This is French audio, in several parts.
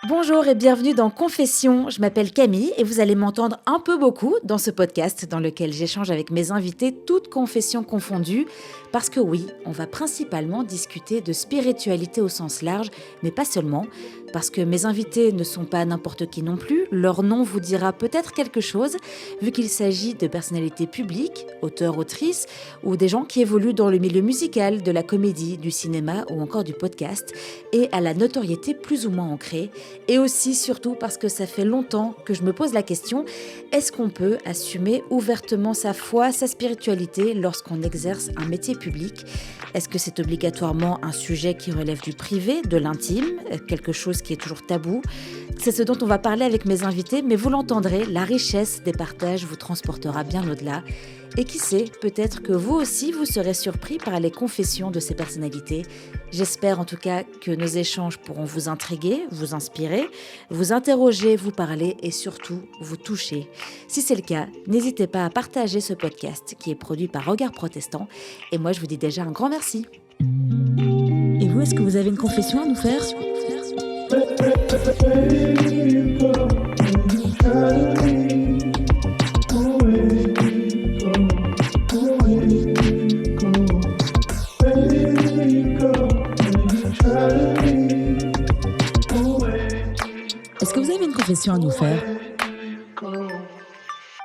Bonjour et bienvenue dans Confession. Je m'appelle Camille et vous allez m'entendre un peu beaucoup dans ce podcast dans lequel j'échange avec mes invités, toutes confessions confondues. Parce que oui, on va principalement discuter de spiritualité au sens large, mais pas seulement. Parce que mes invités ne sont pas n'importe qui non plus. Leur nom vous dira peut-être quelque chose, vu qu'il s'agit de personnalités publiques, auteurs, autrices, ou des gens qui évoluent dans le milieu musical, de la comédie, du cinéma ou encore du podcast, et à la notoriété plus ou moins ancrée. Et aussi, surtout, parce que ça fait longtemps que je me pose la question, est-ce qu'on peut assumer ouvertement sa foi, sa spiritualité lorsqu'on exerce un métier public ? Est-ce que c'est obligatoirement un sujet qui relève du privé, de l'intime, quelque chose qui est toujours tabou ? C'est ce dont on va parler avec mes invités, mais vous l'entendrez, la richesse des partages vous transportera bien au-delà. Et qui sait, peut-être que vous aussi, vous serez surpris par les confessions de ces personnalités. J'espère en tout cas que nos échanges pourront vous intriguer, vous inspirer, vous interroger, vous parler et surtout vous toucher. Si c'est le cas, n'hésitez pas à partager ce podcast qui est produit par Regard Protestant. Et moi, je vous dis déjà un grand merci. Et vous, est-ce que vous avez une confession à nous faire ? Est-ce que vous avez une confession à nous faire ?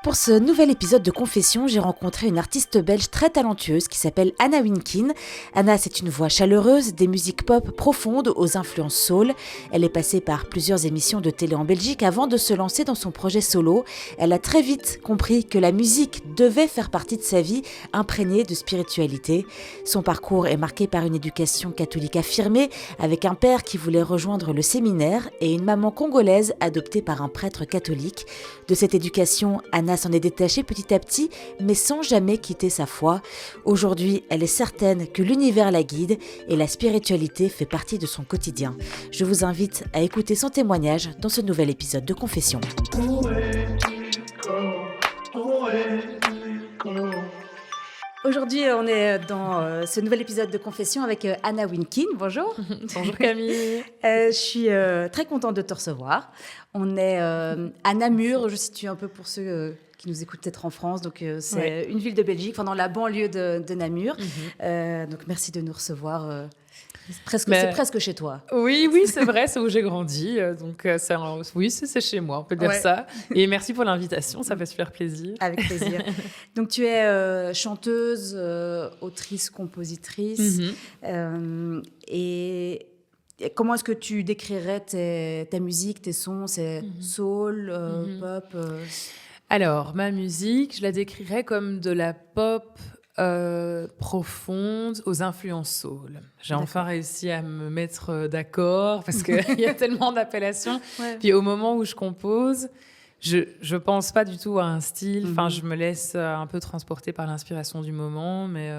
Pour ce nouvel épisode de Confession, j'ai rencontré une artiste belge très talentueuse qui s'appelle Anna Winkin. Anna, c'est une voix chaleureuse, des musiques pop profondes aux influences soul. Elle est passée par plusieurs émissions de télé en Belgique avant de se lancer dans son projet solo. Elle a très vite compris que la musique devait faire partie de sa vie, imprégnée de spiritualité. Son parcours est marqué par une éducation catholique affirmée, avec un père qui voulait rejoindre le séminaire et une maman congolaise adoptée par un prêtre catholique. De cette éducation, Anna s'en est détachée petit à petit, mais sans jamais quitter sa foi. Aujourd'hui, elle est certaine que l'univers la guide et la spiritualité fait partie de son quotidien. Je vous invite à écouter son témoignage dans ce nouvel épisode de Confession. Aujourd'hui, on est dans ce nouvel épisode de Confession avec Anna Winkin. Bonjour. Bonjour Camille. Je suis très contente de te recevoir. On est à Namur, je situe un peu pour ceux qui nous écoutent peut-être en France. Donc, c'est une ville de Belgique, enfin, dans la banlieue de Namur. Donc, merci de nous recevoir. C'est presque chez toi. Oui, c'est vrai, c'est où j'ai grandi. Donc, c'est chez moi, on peut dire ça. Et merci pour l'invitation, ça fait super plaisir. Avec plaisir. Donc, tu es chanteuse, autrice, compositrice. Et comment est-ce que tu décrirais ta musique, tes sons ? C'est soul, pop Alors, ma musique, je la décrirais comme de la pop profonde aux influences soul. J'ai enfin réussi à me mettre d'accord parce qu'il y a tellement d'appellations. Puis au moment où je compose, je pense pas du tout à un style. Enfin, je me laisse un peu transporter par l'inspiration du moment, mais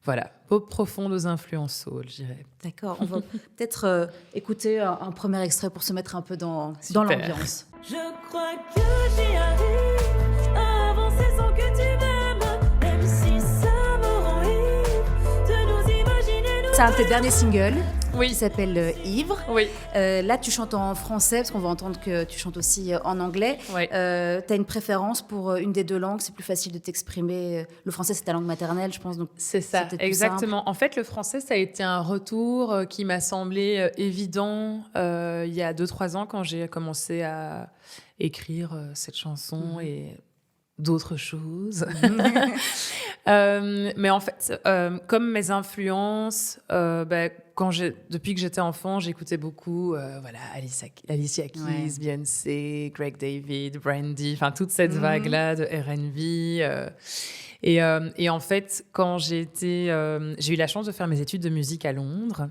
voilà, pop profonde aux influences soul, je dirais. D'accord, on va peut-être écouter un premier extrait pour se mettre un peu dans l'ambiance. Je crois que j'y arrive à avancer sans que tu m'aimes, même si ça me rend ivre de nous imaginer. C'est un de tes derniers singles Oui. Qui s'appelle Ivre. Oui. Là, tu chantes en français, parce qu'on va entendre que tu chantes aussi en anglais. Oui. Tu as une préférence pour une des deux langues, c'est plus facile de t'exprimer. Le français, c'est ta langue maternelle, je pense. Donc c'est ça, exactement. En fait, le français, ça a été un retour qui m'a semblé évident il y a 2-3 ans quand j'ai commencé à écrire cette chanson et d'autres choses. Mais en fait, comme mes influences, depuis que j'étais enfant, j'écoutais beaucoup Alicia Keys, Beyoncé, Greg David, Brandy, enfin toute cette vague-là de R&B. Et en fait, quand j'ai eu la chance de faire mes études de musique à Londres.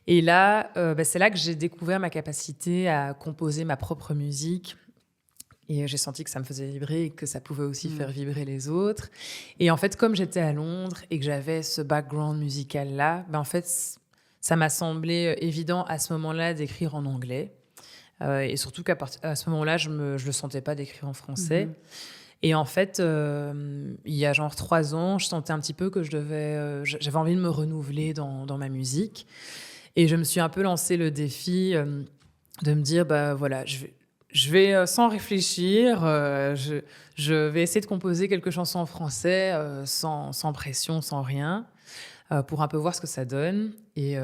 Et là, c'est là que j'ai découvert ma capacité à composer ma propre musique. Et j'ai senti que ça me faisait vibrer et que ça pouvait aussi faire vibrer les autres. Et en fait, comme j'étais à Londres et que j'avais ce background musical-là, en fait, ça m'a semblé évident à ce moment-là d'écrire en anglais. Et surtout qu'à ce moment-là, je ne le sentais pas d'écrire en français. Et en fait, il y a genre 3 ans, je sentais un petit peu que j'avais envie de me renouveler dans ma musique. Et je me suis un peu lancé le défi de me dire, bah voilà, je vais sans réfléchir, je vais essayer de composer quelques chansons en français sans pression, sans rien, pour un peu voir ce que ça donne. Et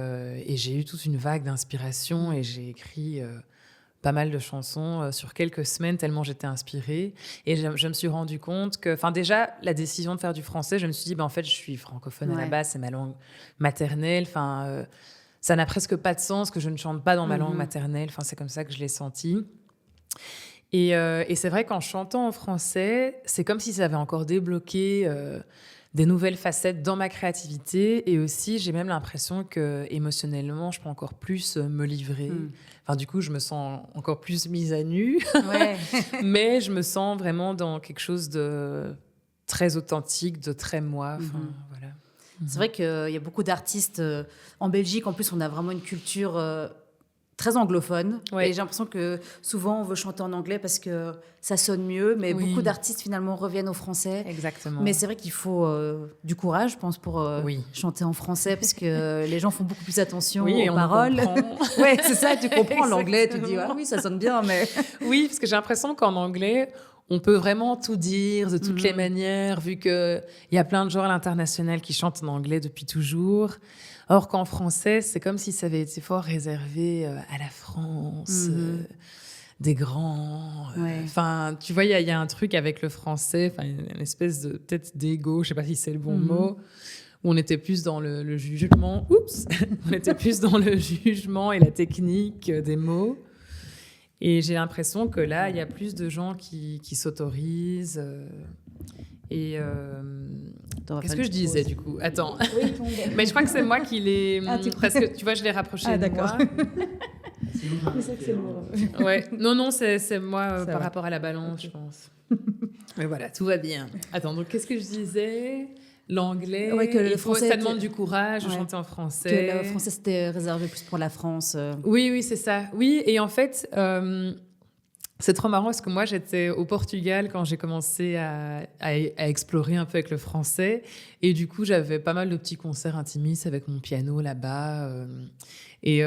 j'ai eu toute une vague d'inspiration et j'ai écrit pas mal de chansons sur quelques semaines, tellement j'étais inspirée. Et je me suis rendu compte que, enfin déjà, la décision de faire du français, je me suis dit, en fait, je suis francophone à la base, c'est ma langue maternelle. Ça n'a presque pas de sens que je ne chante pas dans ma langue maternelle. C'est comme ça que je l'ai senti. Et c'est vrai qu'en chantant en français, c'est comme si ça avait encore débloqué des nouvelles facettes dans ma créativité. Et aussi, j'ai même l'impression que émotionnellement, je peux encore plus me livrer. Du coup, je me sens encore plus mise à nu. Ouais. Mais je me sens vraiment dans quelque chose de très authentique, de très moi. Voilà. C'est vrai qu'il y a beaucoup d'artistes en Belgique. En plus, on a vraiment une culture très anglophone. Ouais. Et j'ai l'impression que souvent, on veut chanter en anglais parce que ça sonne mieux. Mais beaucoup d'artistes, finalement, reviennent au français. Exactement. Mais c'est vrai qu'il faut du courage, je pense, pour chanter en français parce que les gens font beaucoup plus attention aux paroles. Oui, c'est ça, tu comprends l'anglais. Tu te dis, ah oui, ça sonne bien, mais... Oui, parce que j'ai l'impression qu'en anglais... on peut vraiment tout dire de toutes les manières, vu qu'il y a plein de gens à l'international qui chantent en anglais depuis toujours. Or qu'en français, c'est comme si ça avait été fort réservé à la France, des grands. Tu vois, il y a un truc avec le français, une espèce de peut-être d'égo, je ne sais pas si c'est le bon mot, où on était plus dans le jugement. On était plus dans le jugement et la technique des mots. Et j'ai l'impression que là, il y a plus de gens qui s'autorisent. Qu'est-ce que je disais, du coup? Attends. Mais je crois que c'est moi qui l'ai... presque, tu vois, je l'ai rapproché de moi. C'est ça que c'est lourd. Ouais. Non, c'est moi par rapport à la balance, je pense. Mais voilà, tout va bien. Attends, donc qu'est-ce que je disais? L'anglais, ça demande du courage de chanter en français. Que le français, c'était réservé plus pour la France. Oui, c'est ça. Oui, et en fait, c'est trop marrant parce que moi, j'étais au Portugal quand j'ai commencé à explorer un peu avec le français. Et du coup, j'avais pas mal de petits concerts intimistes avec mon piano là-bas. Et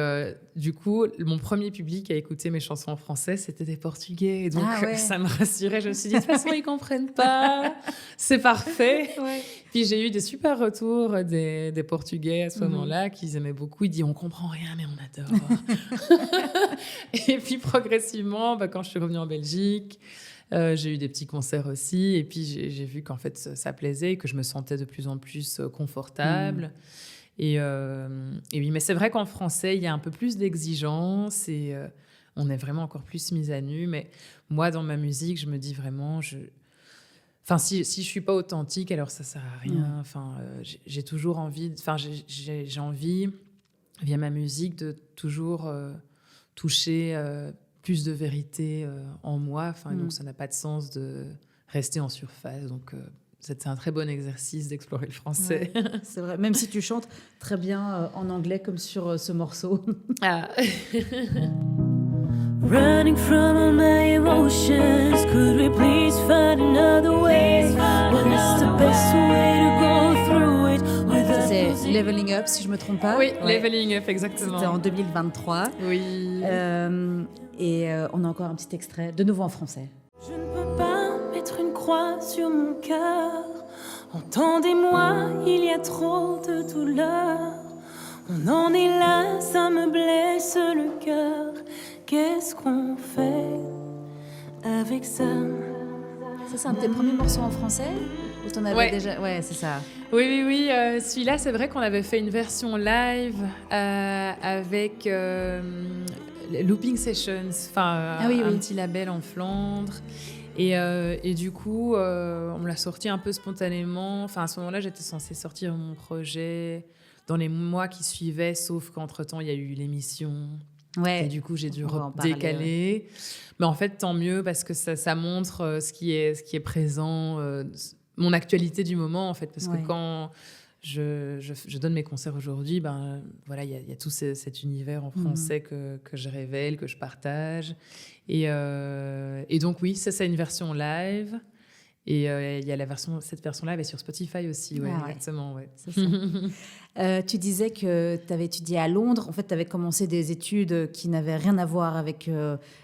du coup, mon premier public à écouter mes chansons en français, c'était des Portugais. Et donc, ça me rassurait. Je me suis dit, de toute façon, ils comprennent pas. C'est parfait. Ouais. Puis j'ai eu des super retours des Portugais à ce moment-là, qu'ils aimaient beaucoup. Ils disaient, on comprend rien, mais on adore. Et puis progressivement, quand je suis revenue en Belgique, j'ai eu des petits concerts aussi. Et puis j'ai vu qu'en fait, ça plaisait et que je me sentais de plus en plus confortable. Et oui, mais c'est vrai qu'en français, il y a un peu plus d'exigence et on est vraiment encore plus mis à nu. Mais moi, dans ma musique, je me dis vraiment... si je suis pas authentique, alors ça sert à rien. J'ai toujours envie... j'ai envie, via ma musique, de toujours toucher plus de vérité en moi. Donc, ça n'a pas de sens de rester en surface. Donc... c'est un très bon exercice d'explorer le français. Ouais, c'est vrai, même si tu chantes très bien en anglais comme sur ce morceau. Running from all my emotions, could we please find another way? What is the best way to go through it? C'est Leveling Up, si je me trompe pas. Oui, Leveling Up, exactement. C'était en 2023. Oui. Et on a encore un petit extrait, de nouveau en français. Je ne peux pas mettre une croix sur mon cœur. Entendez-moi, il y a trop de douleur. On en est là, ça me blesse le cœur. Qu'est-ce qu'on fait avec ça? Ça, c'est un de tes premiers morceaux en français? Ou t'en avais déjà... Ouais, c'est ça. Oui. Celui-là, c'est vrai qu'on avait fait une version live avec Looping Sessions, un petit label en Flandre. Et du coup, on me l'a sorti un peu spontanément. À ce moment-là, j'étais censée sortir mon projet dans les mois qui suivaient, sauf qu'entre-temps, il y a eu l'émission. Ouais. Et du coup, j'ai dû décaler. Ouais. Mais en fait, tant mieux, parce que ça montre ce qui est présent, mon actualité du moment, en fait. Parce que quand je donne mes concerts aujourd'hui, il y a tout cet univers en français que je révèle, que je partage. Et donc, oui, ça, c'est une version live. Et il y a cette version-là, elle est sur Spotify aussi. Ouais, exactement. Ouais. C'est ça. Tu disais que tu avais étudié à Londres. En fait, tu avais commencé des études qui n'avaient rien à voir avec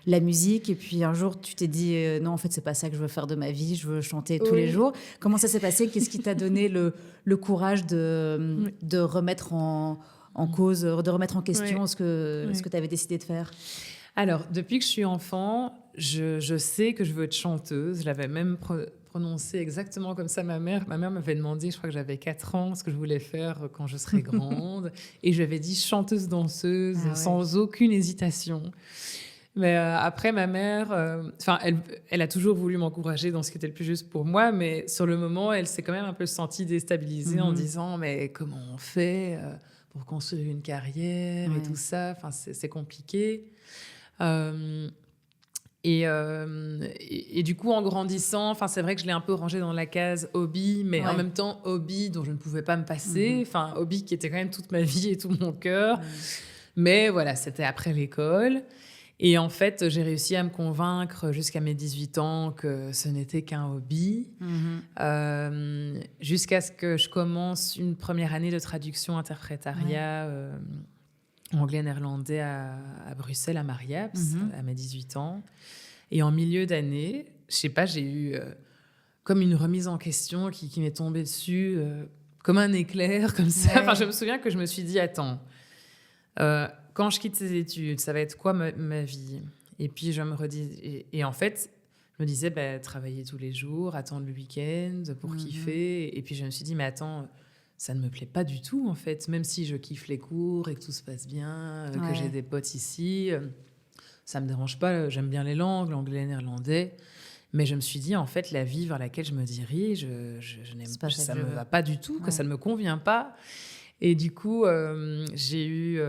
la musique. Et puis un jour, tu t'es dit non, en fait, c'est pas ça que je veux faire de ma vie. Je veux chanter tous les jours. Comment ça s'est passé? Qu'est-ce qui t'a donné le courage de remettre en cause, de remettre en question ce que tu avais décidé de faire? Alors, depuis que je suis enfant, je sais que je veux être chanteuse. Je l'avais même prononcé exactement comme ça ma mère. Ma mère m'avait demandé, je crois que j'avais 4 ans, ce que je voulais faire quand je serais grande. Et je lui avais dit chanteuse-danseuse, sans aucune hésitation. Mais après, ma mère, elle a toujours voulu m'encourager dans ce qui était le plus juste pour moi. Mais sur le moment, elle s'est quand même un peu sentie déstabilisée en disant « Mais comment on fait pour construire une carrière et tout ça ?» Enfin, c'est compliqué. Et du coup, en grandissant, c'est vrai que je l'ai un peu rangé dans la case hobby, mais en même temps hobby dont je ne pouvais pas me passer. Hobby qui était quand même toute ma vie et tout mon cœur. Mais voilà, c'était après l'école. Et en fait, j'ai réussi à me convaincre jusqu'à mes 18 ans que ce n'était qu'un hobby, jusqu'à ce que je commence une première année de traduction-interprétariat anglais-néerlandais à Bruxelles, à Mariaps, à mes 18 ans. Et en milieu d'année, je sais pas, j'ai eu comme une remise en question qui m'est tombée dessus, comme un éclair, comme ça. Je me souviens que je me suis dit, attends, quand je quitte ces études, ça va être quoi ma vie? Et puis je me redis, et en fait, je me disais, travailler tous les jours, attendre le week-end pour kiffer. Et puis je me suis dit, mais attends, ça ne me plaît pas du tout, en fait. Même si je kiffe les cours et que tout se passe bien, que j'ai des potes ici, ça ne me dérange pas. J'aime bien les langues, l'anglais, néerlandais. Mais je me suis dit, en fait, la vie vers laquelle je me dirige, ça ne me va pas du tout, que ça ne me convient pas. Et du coup, j'ai eu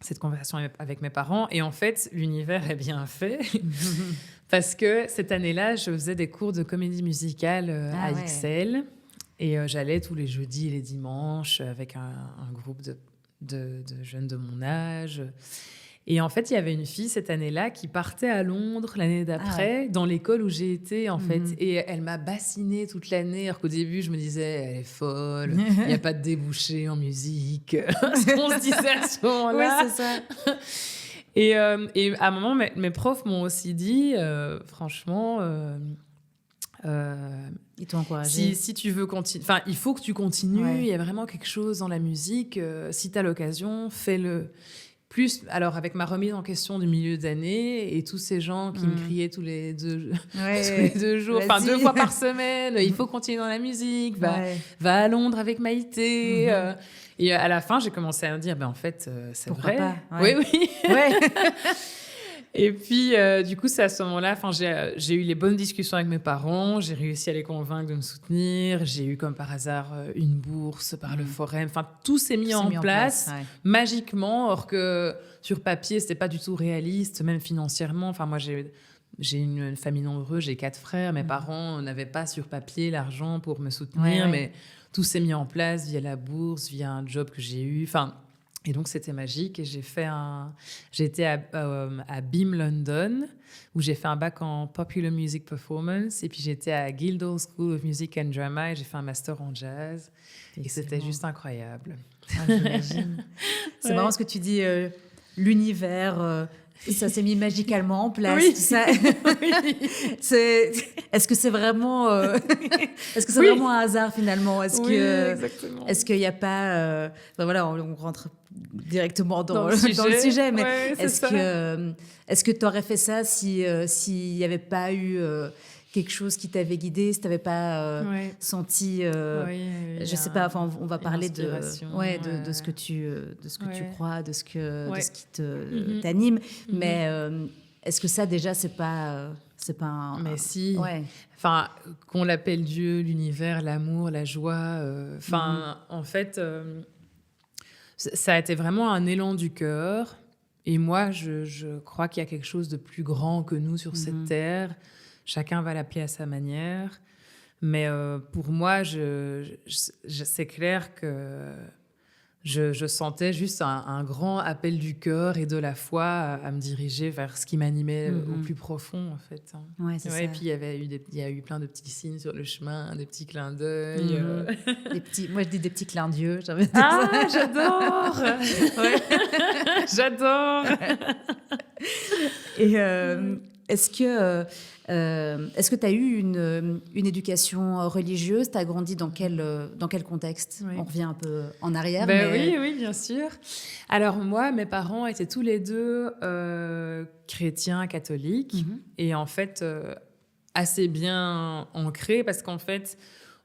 cette conversation avec mes parents. Et en fait, l'univers est bien fait. Parce que cette année-là, je faisais des cours de comédie musicale à XL. Et j'allais tous les jeudis et les dimanches avec un groupe de jeunes de mon âge. Et en fait, il y avait une fille cette année-là qui partait à Londres l'année d'après, dans l'école où j'ai été, en fait. Et elle m'a bassinée toute l'année, alors qu'au début, je me disais, elle est folle, il n'y a pas de débouché en musique. Ce qu'on se disait à ce moment-là. Oui, c'est ça. Et à un moment, mes profs m'ont aussi dit, franchement... ils t'ont encouragé. Si tu veux continuer, il faut que tu continues. Il y a vraiment quelque chose dans la musique. Si tu as l'occasion, fais-le. Plus, alors avec ma remise en question du milieu d'année et tous ces gens qui me criaient tous les 2 jours, 2 fois par semaine, il faut continuer dans la musique, va à Londres avec Maïté. Et à la fin, j'ai commencé à me dire, en fait, c'est pourquoi vrai. Pas, Oui. Et puis, du coup, c'est à ce moment-là, j'ai eu les bonnes discussions avec mes parents, j'ai réussi à les convaincre de me soutenir, j'ai eu comme par hasard une bourse par le Forum, tout s'est mis en place magiquement, or que sur papier, c'était pas du tout réaliste, même financièrement. Moi, j'ai une famille nombreuse, j'ai 4 frères, mes parents n'avaient pas sur papier l'argent pour me soutenir, mais tout s'est mis en place via la bourse, via un job que j'ai eu, et donc, c'était magique. Et j'étais à BIM London, où j'ai fait un bac en Popular Music Performance. Et puis, j'étais à Guildhall School of Music and Drama et j'ai fait un master en jazz. Et c'était juste incroyable. J'imagine. C'est marrant ce que tu dis, l'univers... ça s'est mis magicalement en place, tout ça. Est-ce que c'est vraiment, vraiment un hasard finalement? Est-ce qu'il n'y a pas, on rentre directement dans le sujet, mais est-ce que tu aurais fait ça s'il n'y avait pas eu quelque chose qui t'avait guidé, si tu n'avais pas senti, je sais pas, on va parler de ce que tu crois, de ce qui t'anime, mais est-ce que ça déjà c'est pas un... Mais si, qu'on l'appelle Dieu, l'univers, l'amour, la joie, en fait, ça a été vraiment un élan du cœur. Et moi, je crois qu'il y a quelque chose de plus grand que nous sur cette terre. Chacun va l'appeler à sa manière. Mais pour moi, c'est clair que je sentais juste un grand appel du cœur et de la foi à me diriger vers ce qui m'animait au plus profond, en fait. Ouais, c'est ça. Et puis, il y a eu plein de petits signes sur le chemin, des petits clins d'œil. Moi, je dis des petits clins d'yeux. Ah, j'adore. Ouais. J'adore. Et est-ce que tu as eu une éducation religieuse? Tu as grandi dans quel contexte? Oui. On revient un peu en arrière. Oui, bien sûr. Alors moi, mes parents étaient tous les deux chrétiens, catholiques. Et en fait, assez bien ancrés parce qu'en fait,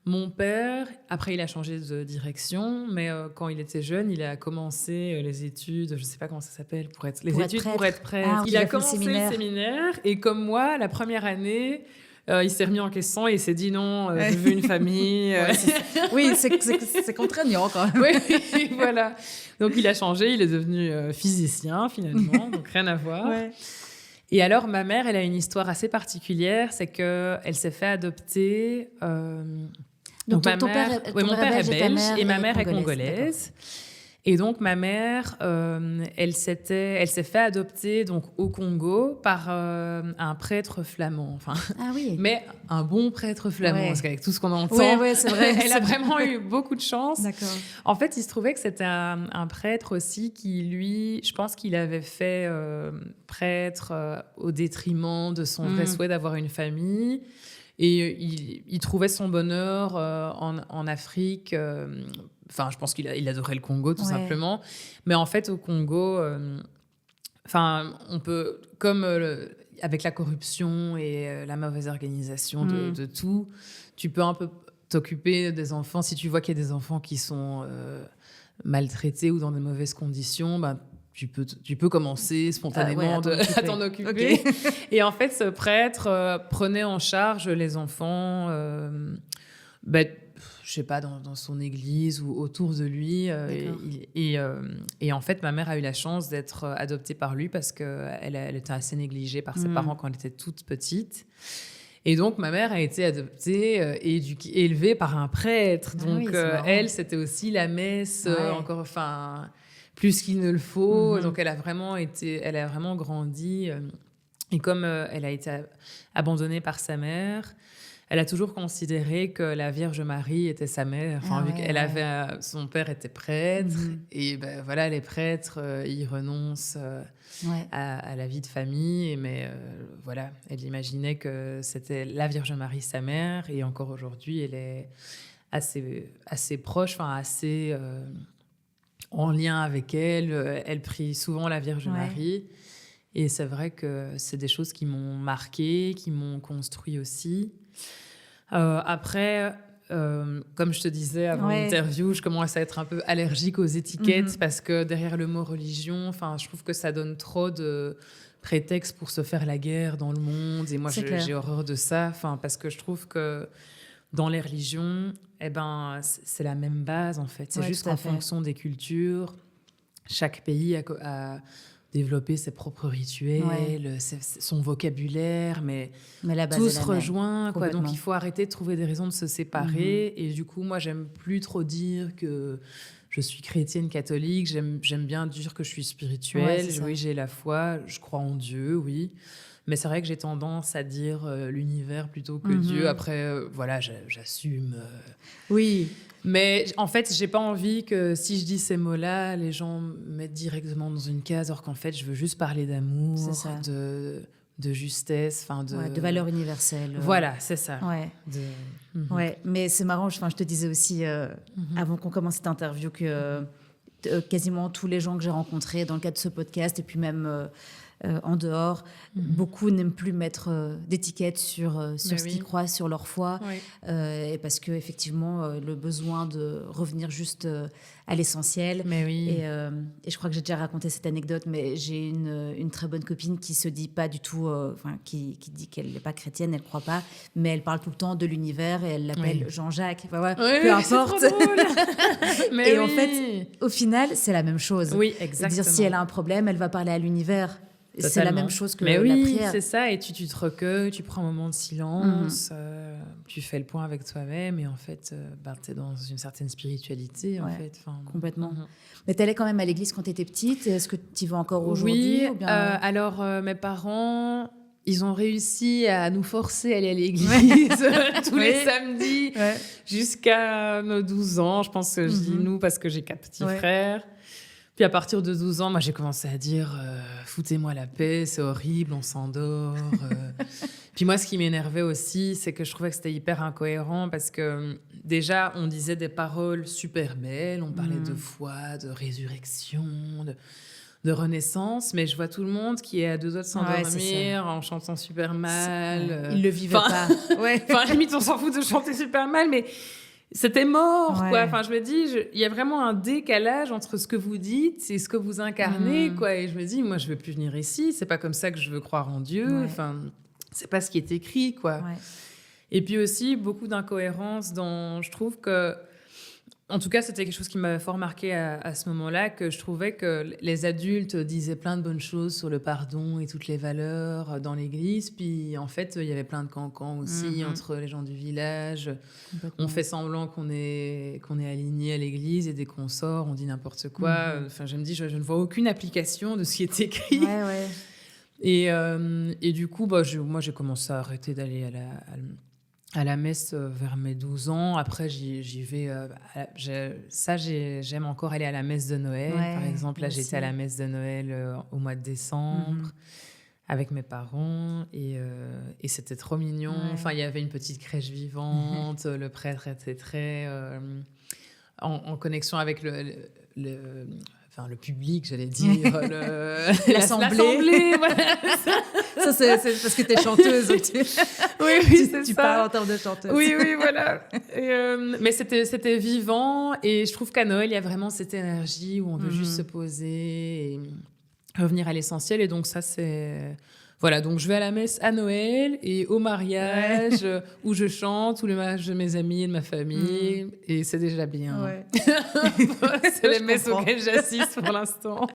mon père, après il a changé de direction, mais quand il était jeune, il a commencé les études, je ne sais pas comment ça s'appelle, pour être prêtre. Ah, il a commencé le séminaire et comme moi, la première année, il s'est remis en question et il s'est dit non, je veux une famille. Oui, c'est contraignant quand même. Oui, voilà. Donc il a changé, il est devenu physicien finalement, donc rien à voir. Ouais. Et alors, ma mère, elle a une histoire assez particulière, c'est qu'elle s'est fait adopter... Donc mon père est belge et ma mère est congolaise. Et donc, ma mère, elle s'est fait adopter donc, au Congo par un prêtre flamand. Enfin, ah oui. Mais un bon prêtre flamand, parce qu'avec tout ce qu'on entend, c'est vrai. Elle a vraiment eu beaucoup de chance. D'accord. En fait, il se trouvait que c'était un prêtre aussi qui, lui, je pense qu'il avait fait prêtre au détriment de son vrai souhait d'avoir une famille. Et il trouvait son bonheur en Afrique. Enfin, je pense qu'il adorait le Congo, tout simplement. Mais en fait, au Congo, on peut, comme avec la corruption et la mauvaise organisation de tout, tu peux un peu t'occuper des enfants. Si tu vois qu'il y a des enfants qui sont maltraités ou dans des mauvaises conditions, tu peux commencer spontanément à t'en occuper. Okay. Et en fait, ce prêtre prenait en charge les enfants, je sais pas, dans son église ou autour de lui. Et en fait, ma mère a eu la chance d'être adoptée par lui parce qu'elle était assez négligée par ses parents quand elle était toute petite. Et donc, ma mère a été adoptée et élevée par un prêtre. Donc, elle, c'était aussi la messe, plus qu'il ne le faut. Donc, elle a vraiment grandi. Et comme elle a été abandonnée par sa mère, elle a toujours considéré que la Vierge Marie était sa mère. Vu qu'elle avait, son père était prêtre. Et voilà, les prêtres, ils renoncent à la vie de famille. Mais voilà, elle imaginait que c'était la Vierge Marie, sa mère. Et encore aujourd'hui, elle est assez proche, assez... en lien avec elle. Elle prie souvent la Vierge Marie. Et c'est vrai que c'est des choses qui m'ont marquée, qui m'ont construit aussi. Après, comme je te disais avant l'interview, je commence à être un peu allergique aux étiquettes parce que derrière le mot religion, je trouve que ça donne trop de prétextes pour se faire la guerre dans le monde. Et moi, j'ai horreur de ça, parce que je trouve que dans les religions, c'est la même base, en fait. C'est juste qu'en fonction des cultures, chaque pays a développé ses propres rituels, son vocabulaire, mais la base tout se rejoint. Donc, il faut arrêter de trouver des raisons de se séparer. Et du coup, moi, j'aime plus trop dire que je suis chrétienne catholique. J'aime bien dire que je suis spirituelle. Oui, j'ai la foi, je crois en Dieu, oui. Mais c'est vrai que j'ai tendance à dire l'univers plutôt que Dieu. Après, j'assume. Oui. Mais en fait, j'ai pas envie que si je dis ces mots-là, les gens me mettent directement dans une case, alors qu'en fait, je veux juste parler d'amour, de justesse, de valeurs universelles. Voilà, c'est ça. Ouais. Mais c'est marrant. Je te disais aussi avant qu'on commence cette interview que quasiment tous les gens que j'ai rencontrés dans le cadre de ce podcast, et puis même en dehors, beaucoup n'aiment plus mettre d'étiquettes sur ce qu'ils croient, sur leur foi, et parce que effectivement le besoin de revenir juste à l'essentiel. Et je crois que j'ai déjà raconté cette anecdote, mais j'ai une très bonne copine qui se dit pas du tout, qui dit qu'elle n'est pas chrétienne, elle croit pas, mais elle parle tout le temps de l'univers et elle l'appelle Jean-Jacques. Peu importe. Et en fait, au final, c'est la même chose. Oui, exactement. Dire si elle a un problème, elle va parler à l'univers. Totalement. C'est la même chose que la prière. C'est ça. Et tu te recueilles, tu prends un moment de silence, tu fais le point avec toi-même et en fait, tu es dans une certaine spiritualité, en fait. Complètement. Mais tu allais quand même à l'église quand tu étais petite. Est-ce que tu y vas encore aujourd'hui? Oui, ou bien... alors mes parents, ils ont réussi à nous forcer à aller à l'église tous les samedis jusqu'à nos 12 ans. Je pense que je dis nous parce que j'ai 4 petits frères. Puis à partir de 12 ans, moi, j'ai commencé à dire foutez-moi la paix, c'est horrible, on s'endort. Puis moi, ce qui m'énervait aussi, c'est que je trouvais que c'était hyper incohérent parce que déjà, on disait des paroles super belles, on parlait de foi, de résurrection, de renaissance, mais je vois tout le monde qui est à 2 doigts de s'endormir en chantant super mal. Ils le vivaient pas. Enfin, limite, on s'en fout de chanter super mal, mais c'était mort, quoi. Enfin, je me dis, il y a vraiment un décalage entre ce que vous dites et ce que vous incarnez, quoi. Et je me dis, moi, je veux plus venir ici. C'est pas comme ça que je veux croire en Dieu. Enfin, c'est pas ce qui est écrit, quoi. Et puis aussi, beaucoup d'incohérences dans... Je trouve que... En tout cas, c'était quelque chose qui m'avait fort marqué à ce moment-là, que je trouvais que les adultes disaient plein de bonnes choses sur le pardon et toutes les valeurs dans l'église. Puis, en fait, il y avait plein de cancans aussi entre les gens du village. On fait semblant qu'on est aligné à l'église et dès qu'on sort, on dit n'importe quoi. Enfin, je me dis, je ne vois aucune application de ce qui est écrit. Et du coup, moi, j'ai commencé à arrêter d'aller à la messe vers mes 12 ans. Après, j'y vais... j'aime encore aller à la messe de Noël. Par exemple, là, j'étais à la messe de Noël au mois de décembre avec mes parents. Et c'était trop mignon. Enfin, il y avait une petite crèche vivante. Le prêtre était très en connexion avec le public, j'allais dire. L'assemblée. Voilà. Ça, c'est parce que tu es chanteuse. Tu parles en termes de chanteuse. Oui, voilà. Mais c'était vivant. Et je trouve qu'à Noël, il y a vraiment cette énergie où on veut juste se poser et revenir à l'essentiel. Et donc, ça, c'est... Voilà, donc je vais à la messe à Noël et au mariage où je chante, ou le mariage de mes amis et de ma famille. Et c'est déjà bien. C'est les messes auxquelles j'assiste pour l'instant.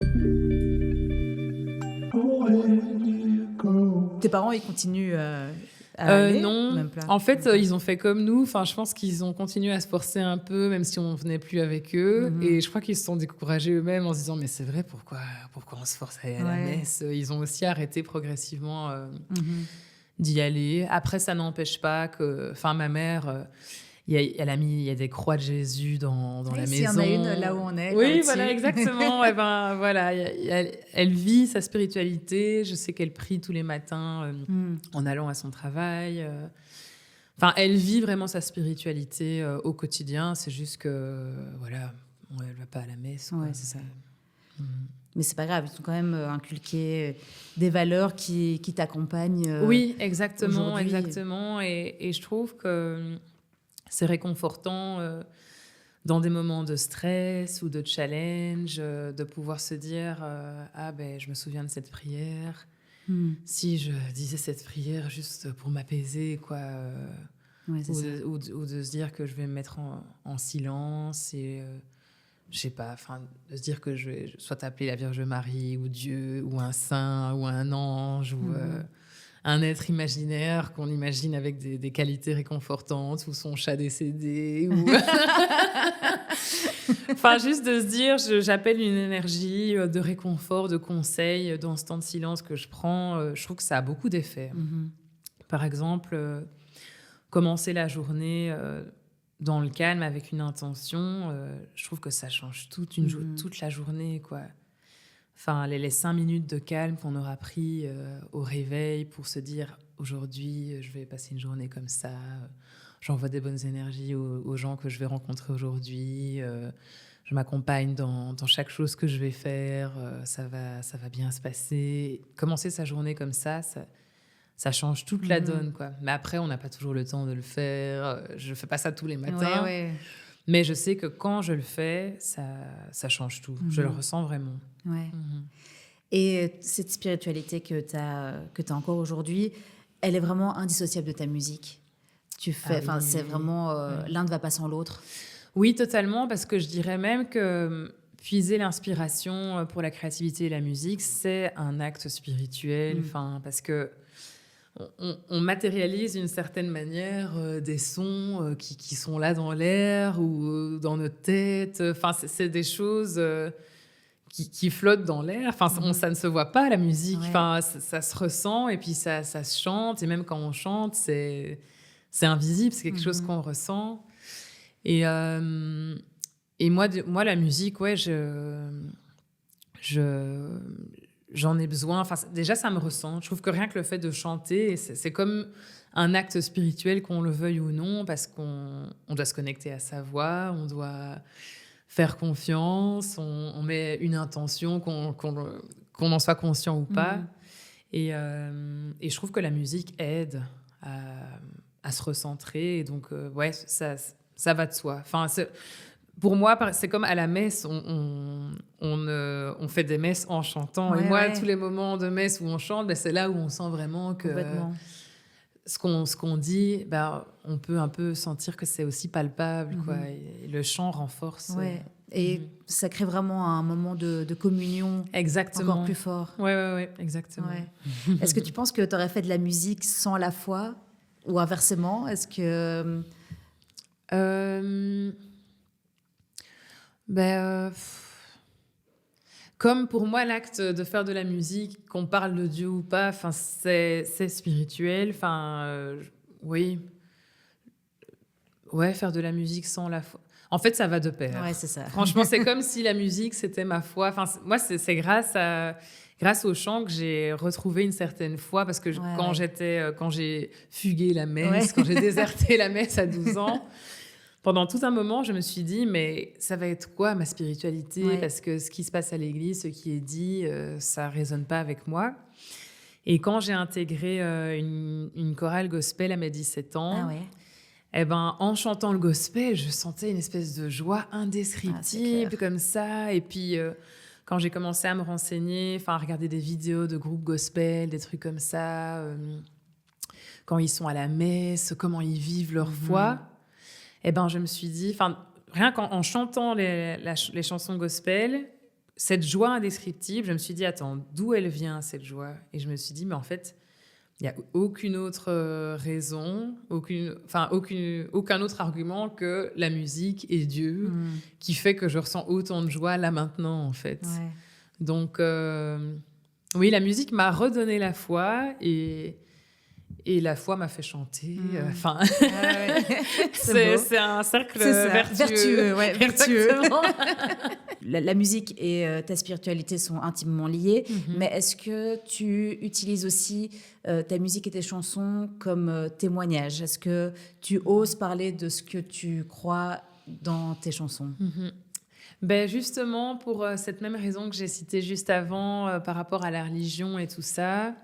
Tes parents, ils continuent à aller, non, même pas. En fait, ils ont fait comme nous. Enfin, je pense qu'ils ont continué à se forcer un peu, même si on venait plus avec eux. Et je crois qu'ils se sont découragés eux-mêmes en se disant, mais c'est vrai, pourquoi on se force à aller à la messe? Ils ont aussi arrêté progressivement d'y aller. Après, ça n'empêche pas que... Enfin, ma mère... Il y a des croix de Jésus dans la maison. Il y en a une là où on est. Oui, voilà, exactement. Et ben, voilà, elle vit sa spiritualité. Je sais qu'elle prie tous les matins en allant à son travail. Enfin, elle vit vraiment sa spiritualité au quotidien. C'est juste que, voilà, elle va pas à la messe. Ouais, c'est ça. Mais c'est pas grave, ils ont quand même inculqué des valeurs qui t'accompagnent. Oui, exactement. Et je trouve que c'est réconfortant dans des moments de stress ou de challenge, de pouvoir se dire je me souviens de cette prière. Si je disais cette prière juste pour m'apaiser, quoi. Ou de se dire que je vais me mettre en silence et je sais pas, de se dire que je vais soit appeler la Vierge Marie ou Dieu ou un saint ou un ange ou un être imaginaire qu'on imagine avec des qualités réconfortantes ou son chat décédé. Enfin, juste de se dire, j'appelle une énergie de réconfort, de conseil dans ce temps de silence que je prends. Je trouve que ça a beaucoup d'effets. Par exemple, commencer la journée dans le calme avec une intention, je trouve que ça change toute la journée, quoi. Enfin, les 5 minutes de calme qu'on aura pris au réveil pour se dire aujourd'hui, je vais passer une journée comme ça. J'envoie des bonnes énergies aux gens que je vais rencontrer aujourd'hui. Je m'accompagne dans chaque chose que je vais faire. Ça va bien se passer. Commencer sa journée comme ça change toute la donne, quoi. Mais après, on n'a pas toujours le temps de le faire. Je ne fais pas ça tous les matins. Mais je sais que quand je le fais, ça change tout. Je le ressens vraiment. Et cette spiritualité que tu as encore aujourd'hui, elle est vraiment indissociable de ta musique. C'est vraiment... l'un ne va pas sans l'autre. Oui, totalement, parce que je dirais même que puiser l'inspiration pour la créativité et la musique, c'est un acte spirituel. Parce que on matérialise d'une certaine manière des sons qui sont là dans l'air ou dans notre tête. Enfin, c'est des choses qui flottent dans l'air. Enfin, ça ne se voit pas, la musique. Ouais. Enfin, ça se ressent et puis ça se chante. Et même quand on chante, c'est invisible, c'est quelque chose qu'on ressent. Et moi, la musique, ouais, j'en ai besoin. Enfin, déjà, ça me ressent. Je trouve que rien que le fait de chanter, c'est comme un acte spirituel, qu'on le veuille ou non, parce qu'on doit se connecter à sa voix, on doit faire confiance, on met une intention, qu'on en soit conscient ou pas. Et je trouve que la musique aide à se recentrer. Et donc, ouais, ça va de soi. Enfin, pour moi, c'est comme à la messe, on fait des messes en chantant. Ouais, et moi, ouais. tous les moments de messe où on chante, c'est là où on sent vraiment que ce qu'on dit, on peut un peu sentir que c'est aussi palpable. Quoi. Et le chant renforce. Ouais. Et ça crée vraiment un moment de communion Exactement. encore plus fort. Ouais, exactement. Ouais. Est-ce que tu penses que tu aurais fait de la musique sans la foi ou inversement? Est-ce que... Comme pour moi, l'acte de faire de la musique, qu'on parle de Dieu ou pas, c'est spirituel. Oui. Ouais, faire de la musique sans la foi. En fait, ça va de pair. Ouais, c'est ça. Franchement, c'est comme si la musique, c'était ma foi. Enfin, moi, c'est grâce au chant que j'ai retrouvé une certaine foi, parce que quand j'ai fugué la messe, quand j'ai déserté la messe à 12 ans, pendant tout un moment, je me suis dit, mais ça va être quoi ma spiritualité? Parce que ce qui se passe à l'église, ce qui est dit, ça résonne pas avec moi. Et quand j'ai intégré une chorale gospel à mes 17 ans, en chantant le gospel, je sentais une espèce de joie indescriptible comme ça. Et puis, quand j'ai commencé à me renseigner, à regarder des vidéos de groupes gospel, des trucs comme ça, quand ils sont à la messe, comment ils vivent leur foi, je me suis dit, rien qu'en chantant les chansons gospel, cette joie indescriptible, je me suis dit, attends, d'où elle vient cette joie? Et je me suis dit, mais en fait, il n'y a aucune autre raison, aucun autre argument que la musique et Dieu qui fait que je ressens autant de joie là maintenant, en fait. Ouais. Donc, oui, la musique m'a redonné la foi et la foi m'a fait chanter. C'est un cercle vertueux. Vertueux. La musique et ta spiritualité sont intimement liées, mais est-ce que tu utilises aussi ta musique et tes chansons comme témoignage? Est-ce que tu oses parler de ce que tu crois dans tes chansons? Justement, pour cette même raison que j'ai citée juste avant, par rapport à la religion et tout ça,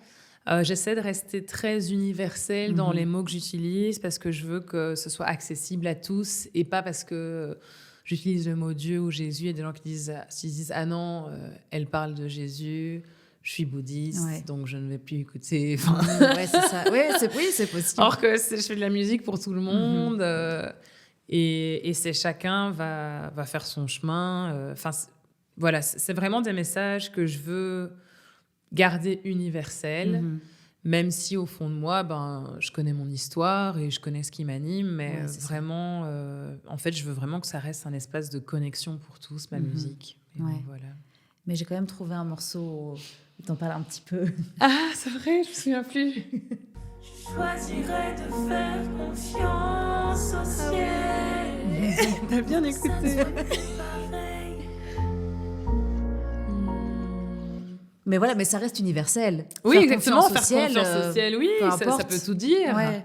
j'essaie de rester très universelle dans les mots que j'utilise, parce que je veux que ce soit accessible à tous, et pas parce que j'utilise le mot Dieu ou Jésus. Il y a des gens qui disent ah non, elle parle de Jésus, je suis bouddhiste, donc je ne vais plus écouter. Ouais, c'est ça. Oui, c'est possible. Or que je fais de la musique pour tout le monde, et chacun va faire son chemin. Voilà, c'est vraiment des messages que je veux garder universels, même si au fond de moi, je connais mon histoire et je connais ce qui m'anime, mais vraiment, en fait, je veux vraiment que ça reste un espace de connexion pour tous, ma musique. Et donc, voilà. Mais j'ai quand même trouvé un morceau où t'en parles un petit peu. Ah, c'est vrai, je me souviens plus. Je choisirais de faire confiance au ciel. T'as bien écouté. Mais voilà, mais ça reste universel. Oui, faire exactement, confiance faire confiance au ciel, oui, ça peut tout dire. Ouais.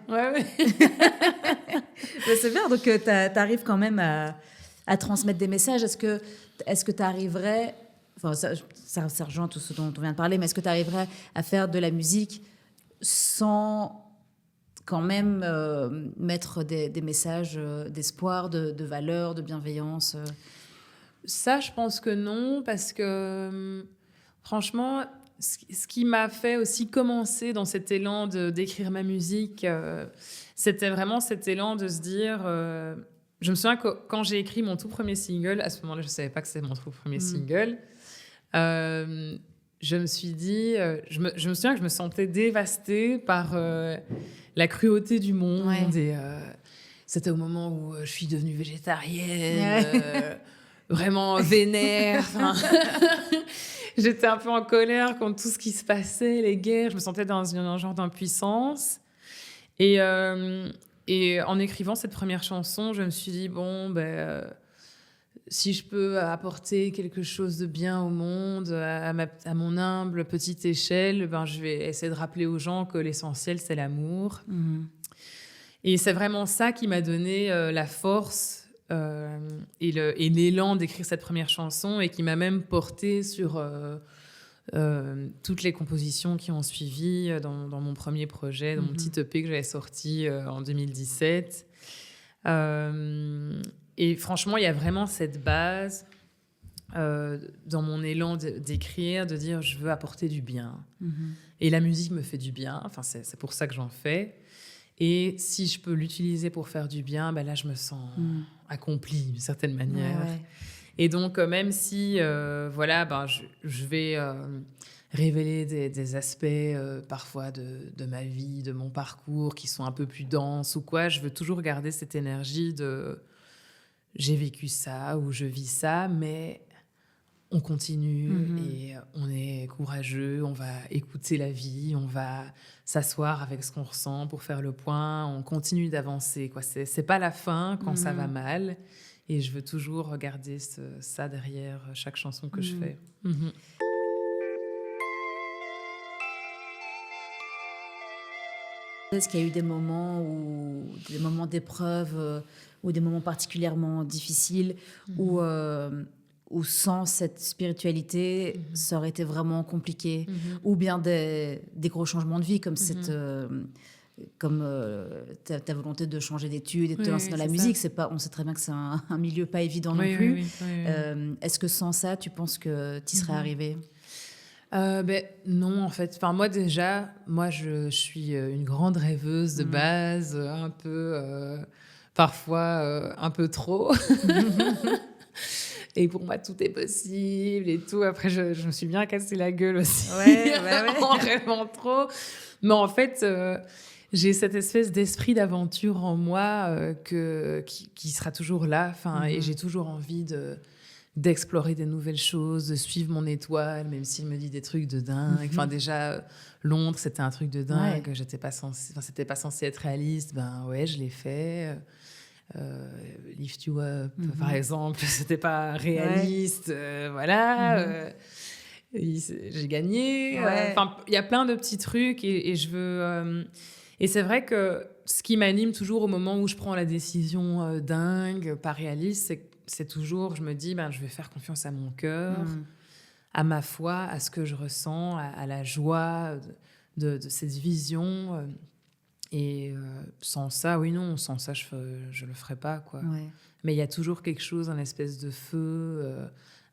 Mais c'est bien, donc tu arrives quand même à transmettre des messages. Est-ce que tu arriverais, ça rejoint tout ce dont on vient de parler, mais est-ce que tu arriverais à faire de la musique sans quand même mettre des messages d'espoir, de valeur, de bienveillance? Ça, je pense que non, parce que... Franchement, ce qui m'a fait aussi commencer dans cet élan d'écrire ma musique, c'était vraiment cet élan de se dire... je me souviens que quand j'ai écrit mon tout premier single, à ce moment-là, je ne savais pas que c'était mon tout premier single, je me suis dit, je me souviens que je me sentais dévastée par la cruauté du monde. Ouais. Et c'était au moment où je suis devenue végétarienne, vraiment vénère. J'étais un peu en colère contre tout ce qui se passait, les guerres. Je me sentais dans un genre d'impuissance. Et en écrivant cette première chanson, je me suis dit, si je peux apporter quelque chose de bien au monde, à mon humble petite échelle, je vais essayer de rappeler aux gens que l'essentiel, c'est l'amour. Et c'est vraiment ça qui m'a donné la force et l'élan d'écrire cette première chanson, et qui m'a même portée sur toutes les compositions qui ont suivi dans mon premier projet, dans mon petit EP que j'avais sorti en 2017. Et franchement, il y a vraiment cette base dans mon élan d'écrire, de dire je veux apporter du bien. Et la musique me fait du bien, enfin, c'est pour ça que j'en fais. Et si je peux l'utiliser pour faire du bien, là, je me sens accomplie d'une certaine manière. Ouais. Et donc, même si je vais révéler des aspects parfois de ma vie, de mon parcours, qui sont un peu plus denses ou quoi, je veux toujours garder cette énergie de j'ai vécu ça ou je vis ça, mais on continue et on est courageux, on va écouter la vie, on va s'asseoir avec ce qu'on ressent pour faire le point, on continue d'avancer, quoi. C'est pas la fin quand ça va mal, et je veux toujours regarder ça derrière chaque chanson que je fais. Est-ce qu'il y a eu des moments d'épreuve ou des moments particulièrement difficiles où sans cette spiritualité, ça aurait été vraiment compliqué, ou bien des gros changements de vie comme ta volonté de changer d'études et de te lancer dans la musique. On sait très bien que c'est un milieu pas évident non plus. Oui. Est-ce que sans ça, tu penses que tu y serais arrivée ? Non, en fait. Enfin, moi, je suis une grande rêveuse de base, un peu, parfois, un peu trop. Et pour moi, tout est possible et tout. Après, je me suis bien cassé la gueule aussi en rêvant trop. Mais en fait, j'ai cette espèce d'esprit d'aventure en moi qui sera toujours là. Et j'ai toujours envie d'explorer des nouvelles choses, de suivre mon étoile, même s'il me dit des trucs de dingue. Enfin, déjà, Londres, c'était un truc de dingue. C'était pas censé être réaliste. Je l'ai fait. Lift You Up, par exemple, c'était pas réaliste. J'ai gagné. Il y a plein de petits trucs et je veux... et c'est vrai que ce qui m'anime toujours au moment où je prends la décision dingue, pas réaliste, c'est toujours, je me dis, je vais faire confiance à mon cœur, à ma foi, à ce que je ressens, à la joie de cette vision. Et sans ça, sans ça, je le ferais pas, quoi. Ouais. Mais il y a toujours quelque chose, un espèce de feu,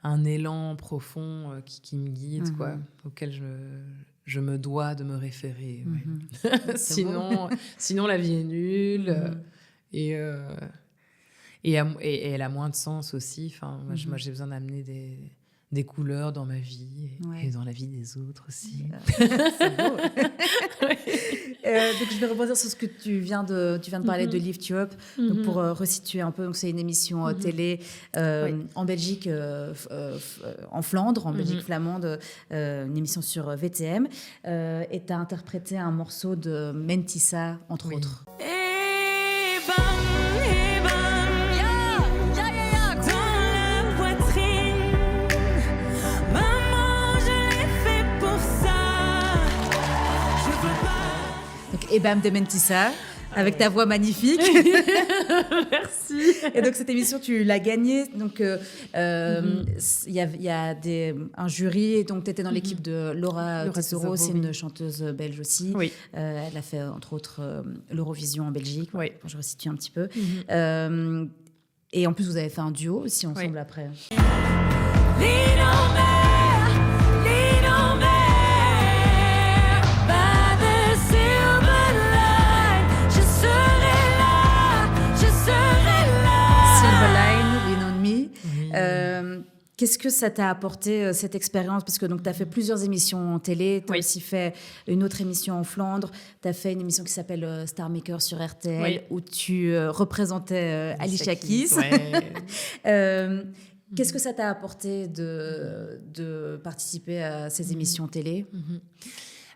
un élan profond qui me guide, quoi, auquel je me dois de me référer. Sinon, la vie est nulle. Et elle a moins de sens aussi. Moi, j'ai besoin d'amener des couleurs dans ma vie et dans la vie des autres aussi. C'est beau. Donc, je vais rebondir sur ce que tu viens de parler de Lift You Up. Donc, pour resituer un peu, donc, c'est une émission télé en Belgique, en Flandre, en Belgique flamande, une émission sur VTM. Et tu as interprété un morceau de Mentissa, entre autres. Et bam de Mentissa, avec ta voix magnifique. Merci. Et donc, cette émission, tu l'as gagnée. Donc, il y a un jury. Et donc, tu étais dans l'équipe de Laura Tesoro. C'est une chanteuse belge aussi. Oui. Elle a fait, entre autres, l'Eurovision en Belgique. Oui. Je resitue un petit peu. Et en plus, vous avez fait un duo aussi ensemble après. Qu'est-ce que ça t'a apporté, cette expérience? Parce que tu as fait plusieurs émissions en télé, tu as aussi fait une autre émission en Flandre, tu as fait une émission qui s'appelle Star Maker sur RTL, où tu représentais Alicia Keys. Qu'est-ce que ça t'a apporté de participer à ces émissions télé?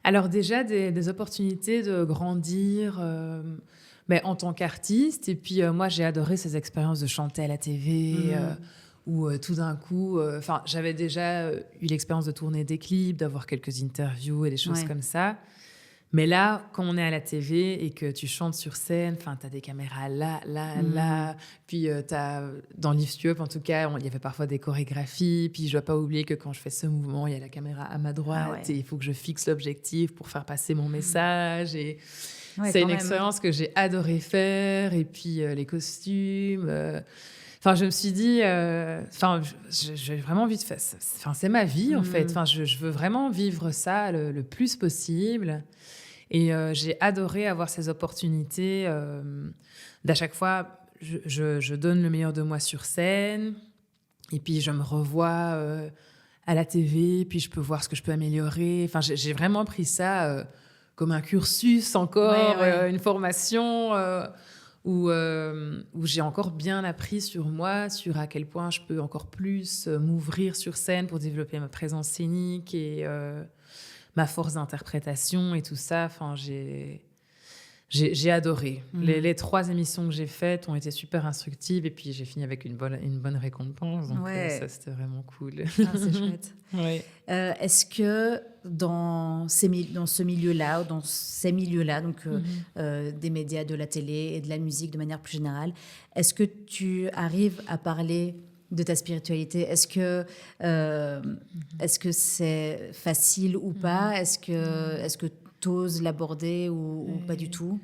Alors déjà, des opportunités de grandir en tant qu'artiste. Et puis moi, j'ai adoré ces expériences de chanter à la TV, où tout d'un coup... j'avais déjà eu l'expérience de tourner des clips, d'avoir quelques interviews et des choses comme ça. Mais là, quand on est à la TV et que tu chantes sur scène, tu as des caméras là. Puis dans Lift You Up, en tout cas, il y avait parfois des chorégraphies. Puis je ne dois pas oublier que quand je fais ce mouvement, il y a la caméra à ma droite. Et il faut que je fixe l'objectif pour faire passer mon message. Et c'est une expérience que j'ai adoré faire. Et puis les costumes... je me suis dit, j'ai vraiment envie de faire ça. C'est ma vie, en fait. Je veux vraiment vivre ça le plus possible. Et j'ai adoré avoir ces opportunités d'à chaque fois, je donne le meilleur de moi sur scène. Et puis, je me revois à la TV. Puis, je peux voir ce que je peux améliorer. J'ai vraiment pris ça comme un cursus encore, une formation... où j'ai encore bien appris sur moi, sur à quel point je peux encore plus m'ouvrir sur scène pour développer ma présence scénique et ma force d'interprétation et tout ça. J'ai adoré. Les 3 émissions que j'ai faites ont été super instructives et puis j'ai fini avec une bonne récompense. Donc ça, c'était vraiment cool. C'est chouette. Est-ce que dans ce milieu-là, dans ces milieux-là, donc des médias, de la télé et de la musique de manière plus générale, est-ce que tu arrives à parler de ta spiritualité? Est-ce que c'est facile ou pas? Est-ce que tu oses l'aborder ou pas du tout?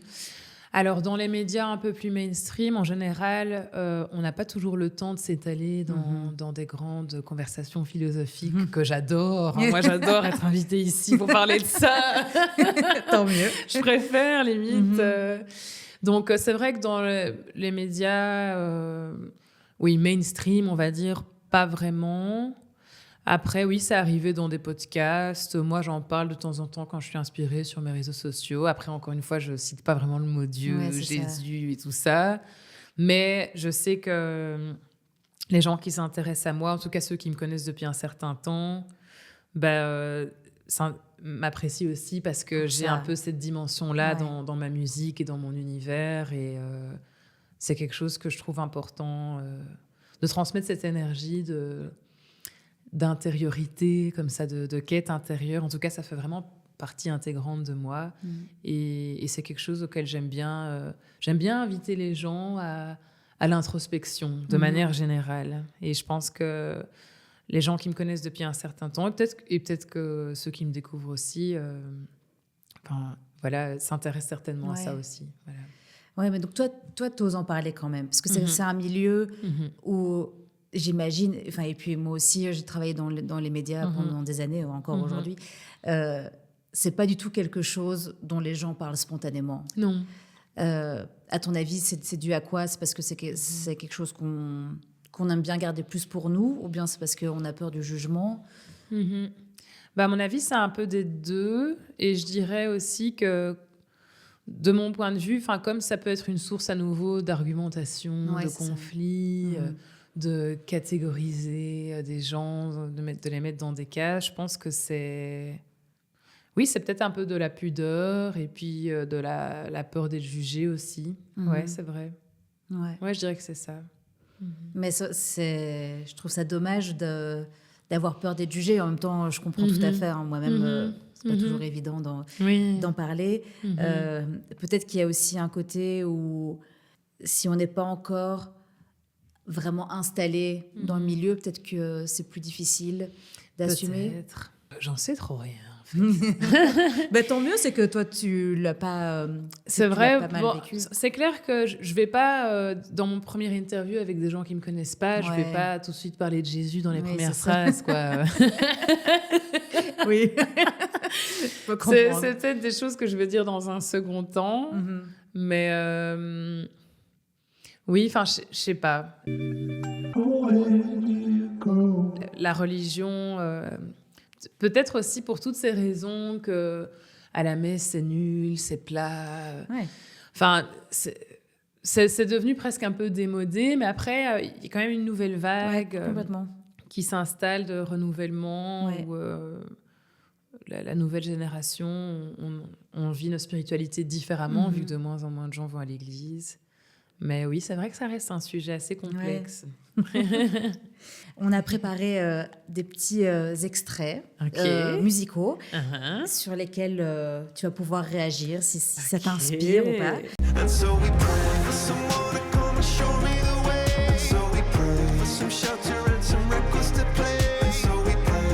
Alors, dans les médias un peu plus mainstream, en général, on n'a pas toujours le temps de s'étaler dans des grandes conversations philosophiques que j'adore. Moi, j'adore être invitée ici pour parler de ça. Tant mieux. Je préfère, limite. Donc, c'est vrai que dans les médias, mainstream, on va dire, pas vraiment. Après, oui, c'est arrivé dans des podcasts. Moi, j'en parle de temps en temps quand je suis inspirée sur mes réseaux sociaux. Après, encore une fois, je cite pas vraiment le mot Dieu, Jésus et tout ça. Mais je sais que les gens qui s'intéressent à moi, en tout cas ceux qui me connaissent depuis un certain temps, ça m'apprécient aussi parce que j'ai un peu cette dimension-là dans ma musique et dans mon univers. Et c'est quelque chose que je trouve important de transmettre cette énergie d'intériorité, comme ça, de quête intérieure. En tout cas, ça fait vraiment partie intégrante de moi. Et c'est quelque chose auquel j'aime bien inviter les gens à l'introspection, de manière générale. Et je pense que les gens qui me connaissent depuis un certain temps, et peut-être que ceux qui me découvrent aussi, s'intéressent certainement à ça aussi. Voilà. Oui, mais donc toi, t'oses en parler quand même, parce que c'est un milieu où... J'imagine, et puis moi aussi, j'ai travaillé dans les médias pendant des années, encore aujourd'hui. C'est pas du tout quelque chose dont les gens parlent spontanément. Non. À ton avis, c'est dû à quoi? C'est parce que c'est quelque chose qu'on aime bien garder plus pour nous, ou bien c'est parce qu'on a peur du jugement? À mon avis, c'est un peu des deux. Et je dirais aussi que, de mon point de vue, comme ça peut être une source à nouveau d'argumentation, de conflits... de catégoriser des gens, de les mettre dans des cases. Je pense que c'est peut-être un peu de la pudeur et puis de la peur d'être jugé aussi. Ouais, c'est vrai. Ouais, je dirais que c'est ça. Mais je trouve ça dommage d'avoir peur d'être jugé. En même temps, je comprends tout à fait. Hein. Moi-même, c'est pas toujours évident d'en parler. Peut-être qu'il y a aussi un côté où, si on n'est pas encore vraiment installé dans le milieu, peut-être que c'est plus difficile d'assumer. Peut-être. J'en sais trop rien. En fait. Tant mieux, c'est que toi, tu l'as pas. C'est vrai. Pas mal vécu. C'est clair que je vais pas dans mon première interview avec des gens qui me connaissent pas. Je vais pas tout de suite parler de Jésus dans les premières phrases, quoi. Oui. C'est peut-être des choses que je vais dire dans un second temps, mais. Oui, je sais pas. La religion, peut-être aussi pour toutes ces raisons que à la messe c'est nul, c'est plat. Ouais. Enfin, c'est devenu presque un peu démodé, mais après il y a quand même une nouvelle vague Complètement. qui s'installe de renouvellement où la nouvelle génération, on vit notre spiritualité différemment vu que de moins en moins de gens vont à l'église. Mais oui, c'est vrai que ça reste un sujet assez complexe. On a préparé des petits extraits musicaux sur lesquels tu vas pouvoir réagir si ça t'inspire ou pas. And so we pray for someone to come and show me the way. And so we pray for some shelter and some records to play. And so we pray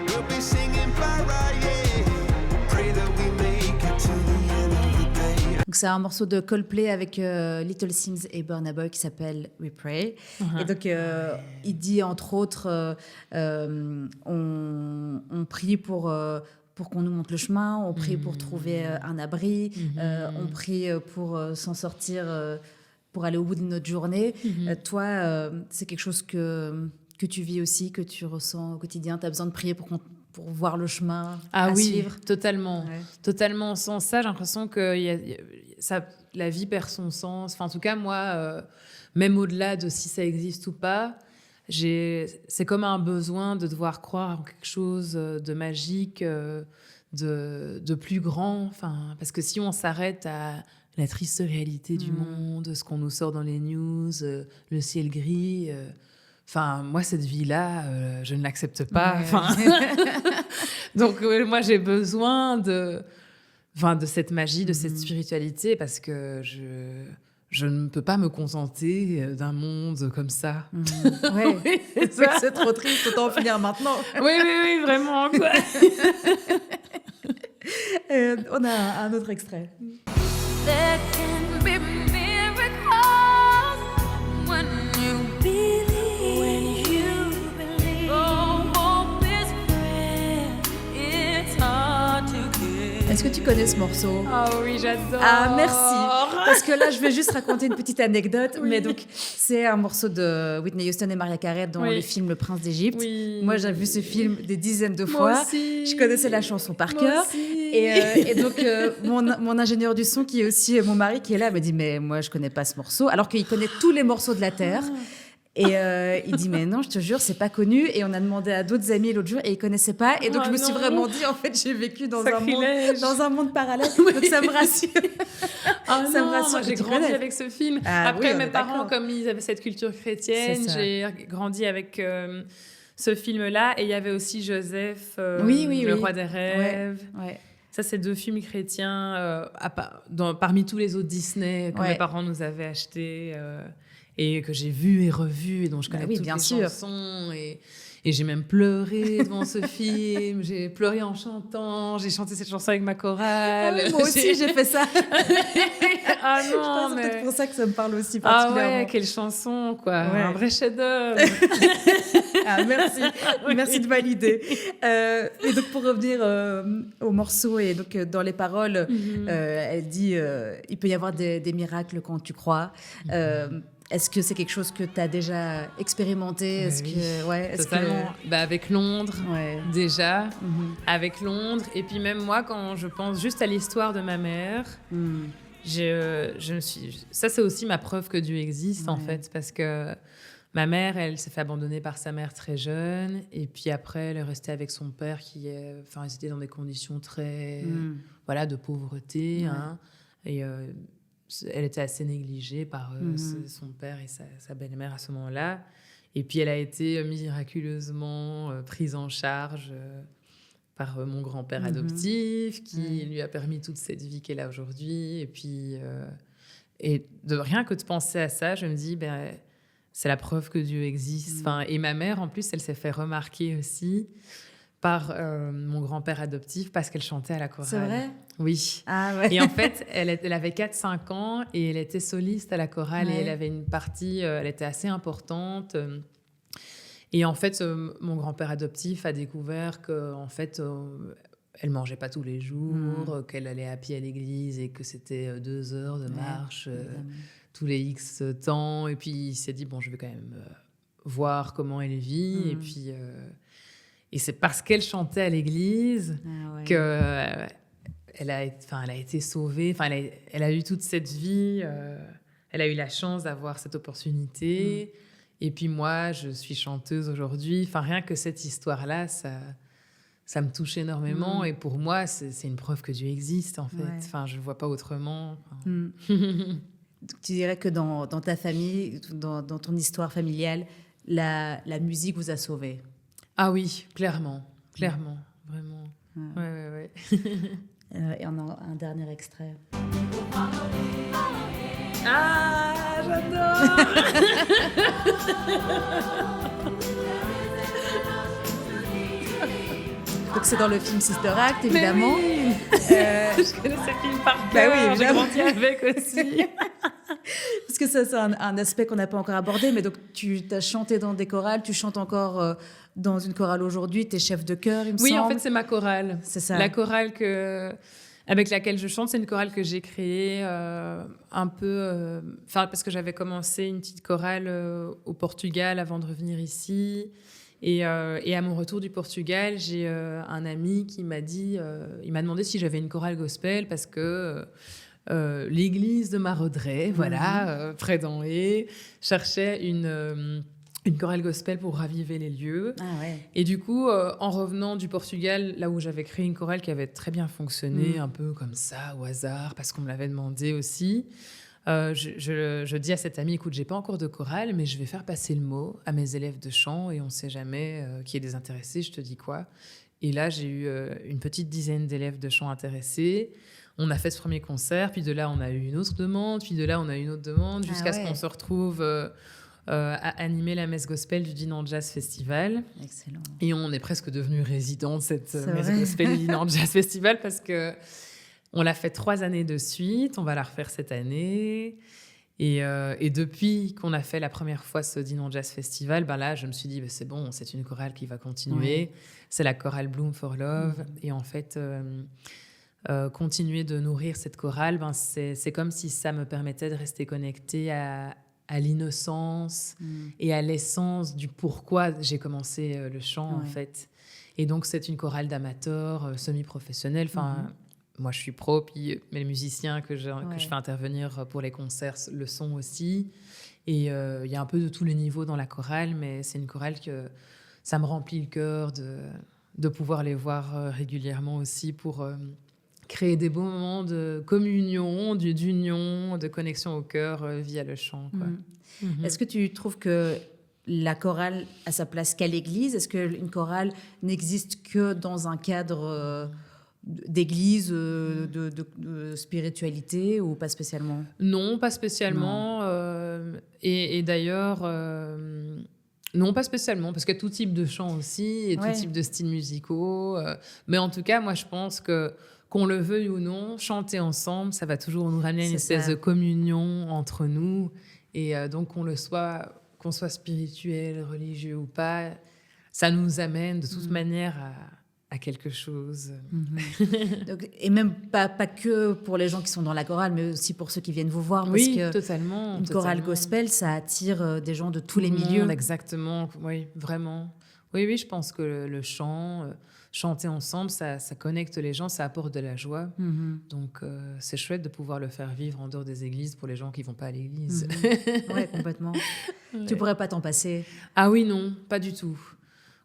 we'll be singing Mariah. Pray that we make it to the end of the day. Donc c'est un morceau de Coldplay avec Little Sims et Burna Boy qui s'appelle We Pray. Et donc il dit entre autres on prie pour qu'on nous montre le chemin, on prie pour trouver un abri, on prie pour s'en sortir, pour aller au bout de notre journée. Toi, c'est quelque chose que tu vis aussi, que tu ressens au quotidien. Tu as besoin de prier pour voir le chemin à suivre. Totalement. Ouais. Totalement. Sans ça, j'ai l'impression que la vie perd son sens. Enfin, en tout cas, moi, même au-delà de si ça existe ou pas, c'est comme un besoin de devoir croire en quelque chose de magique, de plus grand. Enfin, parce que si on s'arrête à la triste réalité du monde, ce qu'on nous sort dans les news, le ciel gris, enfin, moi, cette vie-là, je ne l'accepte pas. Donc, moi, j'ai besoin de cette magie, de cette spiritualité, parce que je ne peux pas me contenter d'un monde comme ça. Ouais. Oui, C'est trop triste, autant finir maintenant. oui, vraiment, quoi. On a un autre extrait. There can be miracles when you believe. When you believe. Oh, hope is fragile. It's hard to give. Est-ce que tu connais ce morceau ? Ah oui, j'adore. Ah, merci. Parce que là, je vais juste raconter une petite anecdote. Mais donc, c'est un morceau de Whitney Houston et Mariah Carey dans le film Le Prince d'Égypte. Oui. Moi, j'ai vu ce film des dizaines de Moi fois. aussi. Je connaissais la chanson par Moi cœur. aussi. Et donc, mon ingénieur du son, qui est aussi mon mari, qui est là, me dit « Mais moi, je connais pas ce morceau. » Alors qu'il connaît tous les morceaux de la Terre. Et il dit mais non, je te jure, c'est pas connu. Et on a demandé à d'autres amis l'autre jour et ils connaissaient pas. Et donc je me suis vraiment dit en fait j'ai vécu dans un monde parallèle. Donc ça me rassure. Ah Ça me non, rassure moi que j'ai tu grandi connais. avec ce film. Ah Après oui, on mes est parents, d'accord. comme ils avaient cette culture chrétienne, C'est ça. j'ai grandi avec ce film-là. Et il y avait aussi Joseph, Oui, le roi des rêves. Ouais. Ça, c'est 2 films chrétiens parmi tous les autres Disney que mes parents nous avaient achetés et que j'ai vu et revu et dont je connais toutes bien les sûr. chansons. Et j'ai même pleuré devant ce film. J'ai pleuré en chantant. J'ai chanté cette chanson avec ma chorale. Moi aussi j'ai fait ça. Ah Je pense non, que c'est mais... peut-être pour ça que ça me parle aussi Ah particulièrement. ouais, quelle chanson, quoi. Ouais. Un vrai chef-d'œuvre. Ah, merci. Merci de valider. Et donc, pour revenir au morceau, et donc dans les paroles, elle dit il peut y avoir des miracles quand tu crois. Est-ce que c'est quelque chose que tu as déjà expérimenté? Totalement. Avec Londres, déjà. Avec Londres. Et puis même moi, quand je pense juste à l'histoire de ma mère, ça, c'est aussi ma preuve que Dieu existe, en fait. Parce que ma mère, elle s'est fait abandonner par sa mère très jeune. Et puis après, elle est restée avec son père ils étaient dans des conditions très... de pauvreté. Hein. Et... elle était assez négligée par son père et sa belle-mère à ce moment-là. Et puis, elle a été miraculeusement prise en charge par mon grand-père adoptif, qui lui a permis toute cette vie qu'elle a aujourd'hui. Et puis, rien que de penser à ça, je me dis, c'est la preuve que Dieu existe. Et ma mère, en plus, elle s'est fait remarquer aussi par mon grand-père adoptif parce qu'elle chantait à la chorale. C'est vrai? Oui. Ah ouais. Et en fait, elle avait 4-5 ans et elle était soliste à la chorale et elle avait une partie, elle était assez importante. Et en fait, mon grand-père adoptif a découvert qu'en fait, elle mangeait pas tous les jours, qu'elle allait à pied à l'église et que c'était 2 heures de marche tous les X temps. Et puis, il s'est dit, bon, je vais quand même... voir comment elle vit. Et puis, et c'est parce qu'elle chantait à l'église que elle a été sauvée. Enfin, elle a eu toute cette vie. Elle a eu la chance d'avoir cette opportunité. Et puis moi, je suis chanteuse aujourd'hui. Enfin, rien que cette histoire-là, ça me touche énormément. Et pour moi, c'est une preuve que Dieu existe, en fait. Enfin, je ne le vois pas autrement. Tu dirais que dans ta famille, dans ton histoire familiale, la musique vous a sauvé? Ah oui, clairement, vraiment. Ouais. Et on a un dernier extrait. Ah, j'adore. Donc c'est dans le film Sister Act, évidemment. Je connais ce film par cœur. J'ai grandi avec aussi. Parce que ça, c'est un aspect qu'on n'a pas encore abordé. Mais donc, tu as chanté dans des chorales, tu chantes encore dans une chorale aujourd'hui. Tu es chef de chœur, il me semble. Oui, en fait, c'est ma chorale. C'est ça. La chorale avec laquelle je chante, c'est une chorale que j'ai créée un peu... parce que j'avais commencé une petite chorale au Portugal avant de revenir ici. Et à mon retour du Portugal, j'ai un ami qui m'a dit... il m'a demandé si j'avais une chorale gospel parce que... l'église de Marodret, près d'Anhé, cherchait une chorale gospel pour raviver les lieux. Ah ouais. Et du coup, en revenant du Portugal, là où j'avais créé une chorale qui avait très bien fonctionné, un peu comme ça, au hasard, parce qu'on me l'avait demandé aussi, je dis à cet ami, écoute, j'ai pas encore de chorale, mais je vais faire passer le mot à mes élèves de chant et on sait jamais qui est désintéressé, je te dis quoi. Et là, j'ai eu une petite dizaine d'élèves de chant intéressés. On a fait ce premier concert, puis de là, on a eu une autre demande, puis de là, on a eu une autre demande, jusqu'à ce qu'on se retrouve à animer la messe gospel du Dinan Jazz Festival. Excellent. Et on est presque devenu résident de cette messe gospel du Dinan Jazz Festival parce qu'on l'a fait 3 années de suite, on va la refaire cette année. Et depuis qu'on a fait la première fois ce Dinan Jazz Festival, là, je me suis dit, c'est bon, c'est une chorale qui va continuer. C'est la chorale Bloom for Love. Et en fait... continuer de nourrir cette chorale, c'est comme si ça me permettait de rester connectée à l'innocence et à l'essence du pourquoi j'ai commencé le chant, en fait. Et donc, c'est une chorale d'amateurs, semi-professionnels. Moi, je suis pro, puis les musiciens que je fais intervenir pour les concerts le sont aussi. Et il y a un peu de tous les niveaux dans la chorale, mais c'est une chorale que ça me remplit le cœur de pouvoir les voir régulièrement aussi pour... créer des beaux moments de communion, d'union, de connexion au cœur via le chant. Est-ce que tu trouves que la chorale a sa place qu'à l'église? Est-ce qu'une chorale n'existe que dans un cadre d'église, de spiritualité ou pas spécialement? Non, pas spécialement. Et d'ailleurs... non, pas spécialement, parce qu'il y a tout type de chant aussi et tout type de styles musicaux. Mais en tout cas, moi, je pense qu'on le veuille ou non, chanter ensemble, ça va toujours nous ramener une espèce de communion entre nous. Et donc, qu'on soit spirituel, religieux ou pas, ça nous amène de toute manière à quelque chose. Donc, et même pas que pour les gens qui sont dans la chorale, mais aussi pour ceux qui viennent vous voir. Parce que totalement. Une chorale gospel, ça attire des gens de tous les milieux. Exactement, oui, vraiment. Oui, je pense que le chant... chanter ensemble, ça connecte les gens, ça apporte de la joie. Donc, c'est chouette de pouvoir le faire vivre en dehors des églises pour les gens qui ne vont pas à l'église. Oui, complètement. Tu ne pourrais pas t'en passer? Ah oui, non, pas du tout.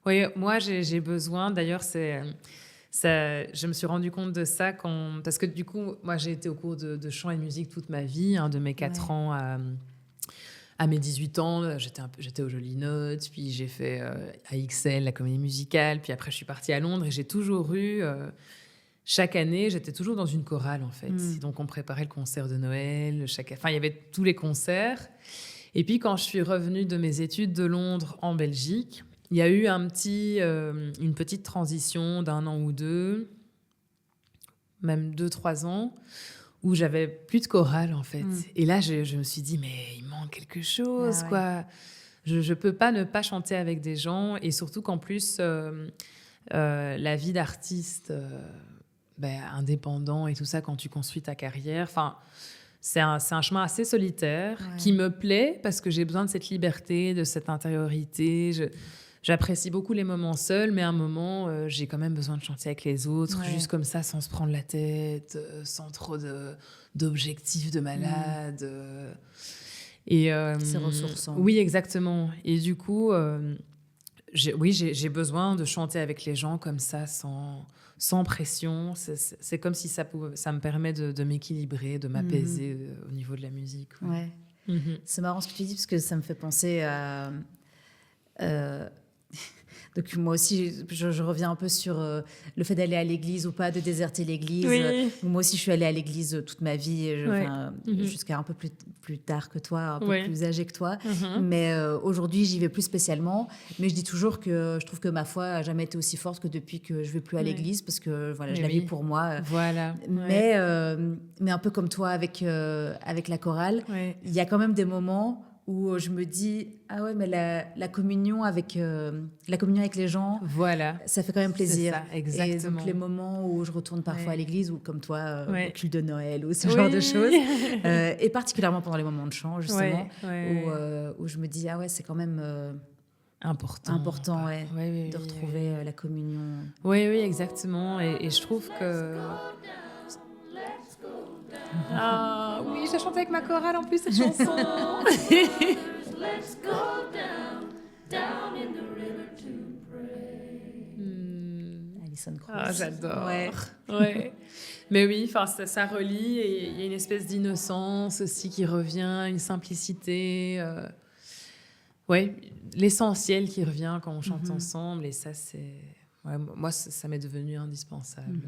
Oui, moi, j'ai besoin... D'ailleurs, je me suis rendu compte de ça parce que du coup, moi, j'ai été au cours de chant et de musique toute ma vie, de mes 4 ans à mes 18 ans, j'étais aux Jolies Notes, puis j'ai fait à XL, la comédie musicale, puis après je suis partie à Londres et j'ai toujours eu, chaque année, j'étais toujours dans une chorale en fait. Donc on préparait le concert de Noël, il y avait tous les concerts. Et puis quand je suis revenue de mes études de Londres en Belgique, il y a eu une petite transition d'1 an ou 2, même 2-3 ans, où j'avais plus de chorale, en fait. Et là, je me suis dit, mais il manque quelque chose, quoi. Je peux pas ne pas chanter avec des gens. Et surtout qu'en plus, la vie d'artiste indépendant et tout ça, quand tu construis ta carrière... c'est un chemin assez solitaire qui me plaît parce que j'ai besoin de cette liberté, de cette intériorité. J'apprécie beaucoup les moments seuls, mais à un moment, j'ai quand même besoin de chanter avec les autres, juste comme ça, sans se prendre la tête, sans trop d'objectifs de malade. Et, c'est ressourçant. Oui, exactement. Et du coup, j'ai besoin de chanter avec les gens comme ça, sans pression. C'est comme si ça me permet de m'équilibrer, de m'apaiser au niveau de la musique. Ouais. C'est marrant ce que tu dis, parce que ça me fait penser à... Donc moi aussi, je reviens un peu sur le fait d'aller à l'église ou pas, de déserter l'église. Moi aussi, je suis allée à l'église toute ma vie, jusqu'à un peu plus tard que toi, un peu plus âgée que toi. Mais aujourd'hui, j'y vais plus spécialement. Mais je dis toujours que je trouve que ma foi n'a jamais été aussi forte que depuis que je ne vais plus à l'église, parce que je la vis pour moi. Voilà. Mais un peu comme toi avec la chorale, il y a quand même des moments où je me dis, ah ouais, mais la communion avec les gens, ça fait quand même plaisir. C'est ça, exactement. Et donc les moments où je retourne parfois à l'église, ou comme toi, au culte de Noël, ou ce genre de choses, et particulièrement pendant les moments de chant, justement, où je me dis, ah ouais, c'est quand même important de retrouver la communion. Oui, exactement. Et je trouve que... Ah oui, j'ai chanté avec ma chorale en plus cette chanson. Let's go down in the river to pray. Alison Krauss. Ah, j'adore. Ouais. Mais oui, ça relie, et il y a une espèce d'innocence aussi qui revient, une simplicité. L'essentiel qui revient quand on chante ensemble, et ça, c'est... Ouais, moi, ça m'est devenu indispensable.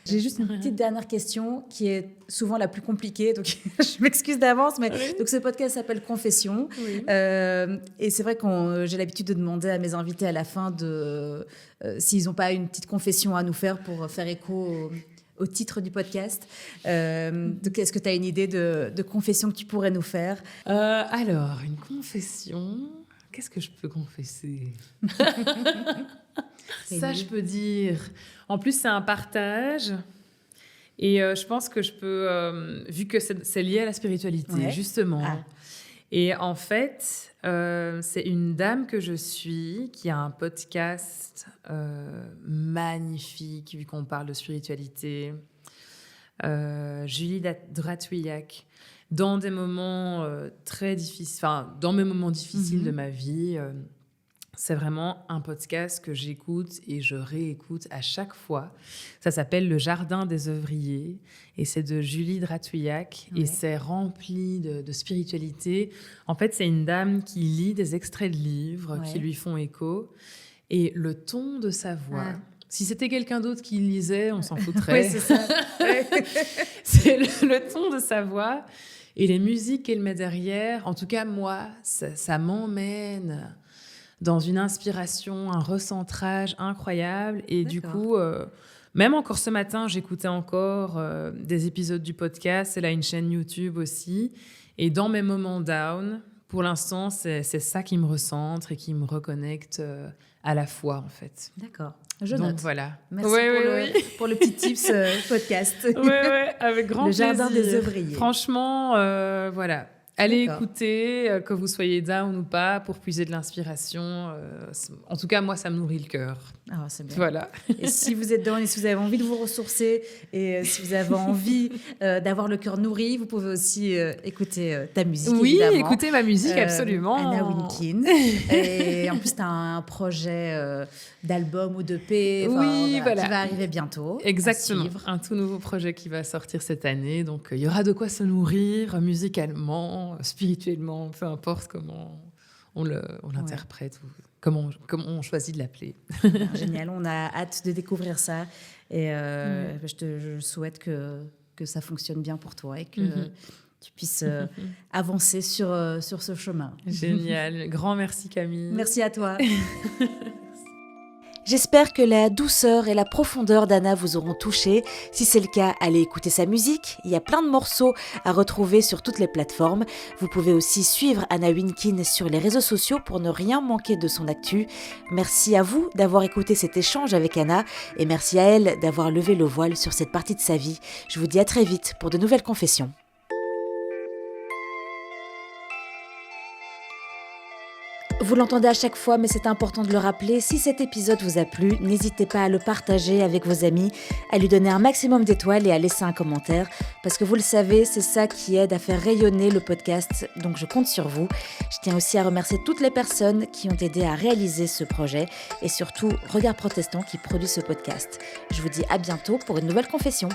J'ai juste une petite dernière question qui est souvent la plus compliquée, donc je m'excuse d'avance, mais donc ce podcast s'appelle Confession. Et c'est vrai que j'ai l'habitude de demander à mes invités à la fin s'ils n'ont pas une petite confession à nous faire pour faire écho au titre du podcast. Donc, est-ce que tu as une idée de confession que tu pourrais nous faire? Alors, une confession... Qu'est-ce que je peux confesser? Ça, je peux dire. En plus, c'est un partage. Et je pense que je peux... vu que c'est lié à la spiritualité, justement. Et en fait, c'est une dame que je suis qui a un podcast magnifique, vu qu'on parle de spiritualité. Julie Dratouillac. Dans des moments très difficiles, dans mes moments difficiles de ma vie, c'est vraiment un podcast que j'écoute et je réécoute à chaque fois. Ça s'appelle Le Jardin des œuvriers, et c'est de Julie Dratouillac, et c'est rempli de spiritualité. En fait, c'est une dame qui lit des extraits de livres qui lui font écho, et le ton de sa voix... Si c'était quelqu'un d'autre qui lisait, on s'en foutrait. Oui, c'est ça. C'est le ton de sa voix et les musiques qu'elle met derrière. En tout cas, moi, ça m'emmène dans une inspiration, un recentrage incroyable. Et du coup, même encore ce matin, j'écoutais encore des épisodes du podcast. Elle a une chaîne YouTube aussi. Et dans mes moments down, pour l'instant, c'est ça qui me recentre et qui me reconnecte à la foi, en fait. D'accord. Je note. Donc voilà. Merci pour le petit tips podcast. Oui, avec grand plaisir. Le Jardin des œuvriers. Franchement, voilà. Allez écouter, que vous soyez down ou pas, pour puiser de l'inspiration. En tout cas, moi, ça me nourrit le cœur. Ah, c'est bien. Voilà. Et si vous êtes down et si vous avez envie de vous ressourcer, et si vous avez envie d'avoir le cœur nourri, vous pouvez aussi écouter ta musique, évidemment. Oui, écoutez ma musique, absolument. Anna Winkin. Et en plus, tu as un projet d'album ou d'EP qui va arriver bientôt. Exactement. Un tout nouveau projet qui va sortir cette année. Donc, il y aura de quoi se nourrir musicalement, spirituellement, peu importe comment on l'interprète ou comment on choisit de l'appeler. Génial, on a hâte de découvrir ça. Et je souhaite que ça fonctionne bien pour toi et que tu puisses avancer sur ce chemin. Génial. Grand merci, Camille. Merci à toi. J'espère que la douceur et la profondeur d'Anna vous auront touché. Si c'est le cas, allez écouter sa musique. Il y a plein de morceaux à retrouver sur toutes les plateformes. Vous pouvez aussi suivre Anna Winkin sur les réseaux sociaux pour ne rien manquer de son actu. Merci à vous d'avoir écouté cet échange avec Anna et merci à elle d'avoir levé le voile sur cette partie de sa vie. Je vous dis à très vite pour de nouvelles confessions. Vous l'entendez à chaque fois, mais c'est important de le rappeler. Si cet épisode vous a plu, n'hésitez pas à le partager avec vos amis, à lui donner un maximum d'étoiles et à laisser un commentaire. Parce que vous le savez, c'est ça qui aide à faire rayonner le podcast, donc je compte sur vous. Je tiens aussi à remercier toutes les personnes qui ont aidé à réaliser ce projet et surtout Regard Protestant qui produit ce podcast. Je vous dis à bientôt pour une nouvelle confession.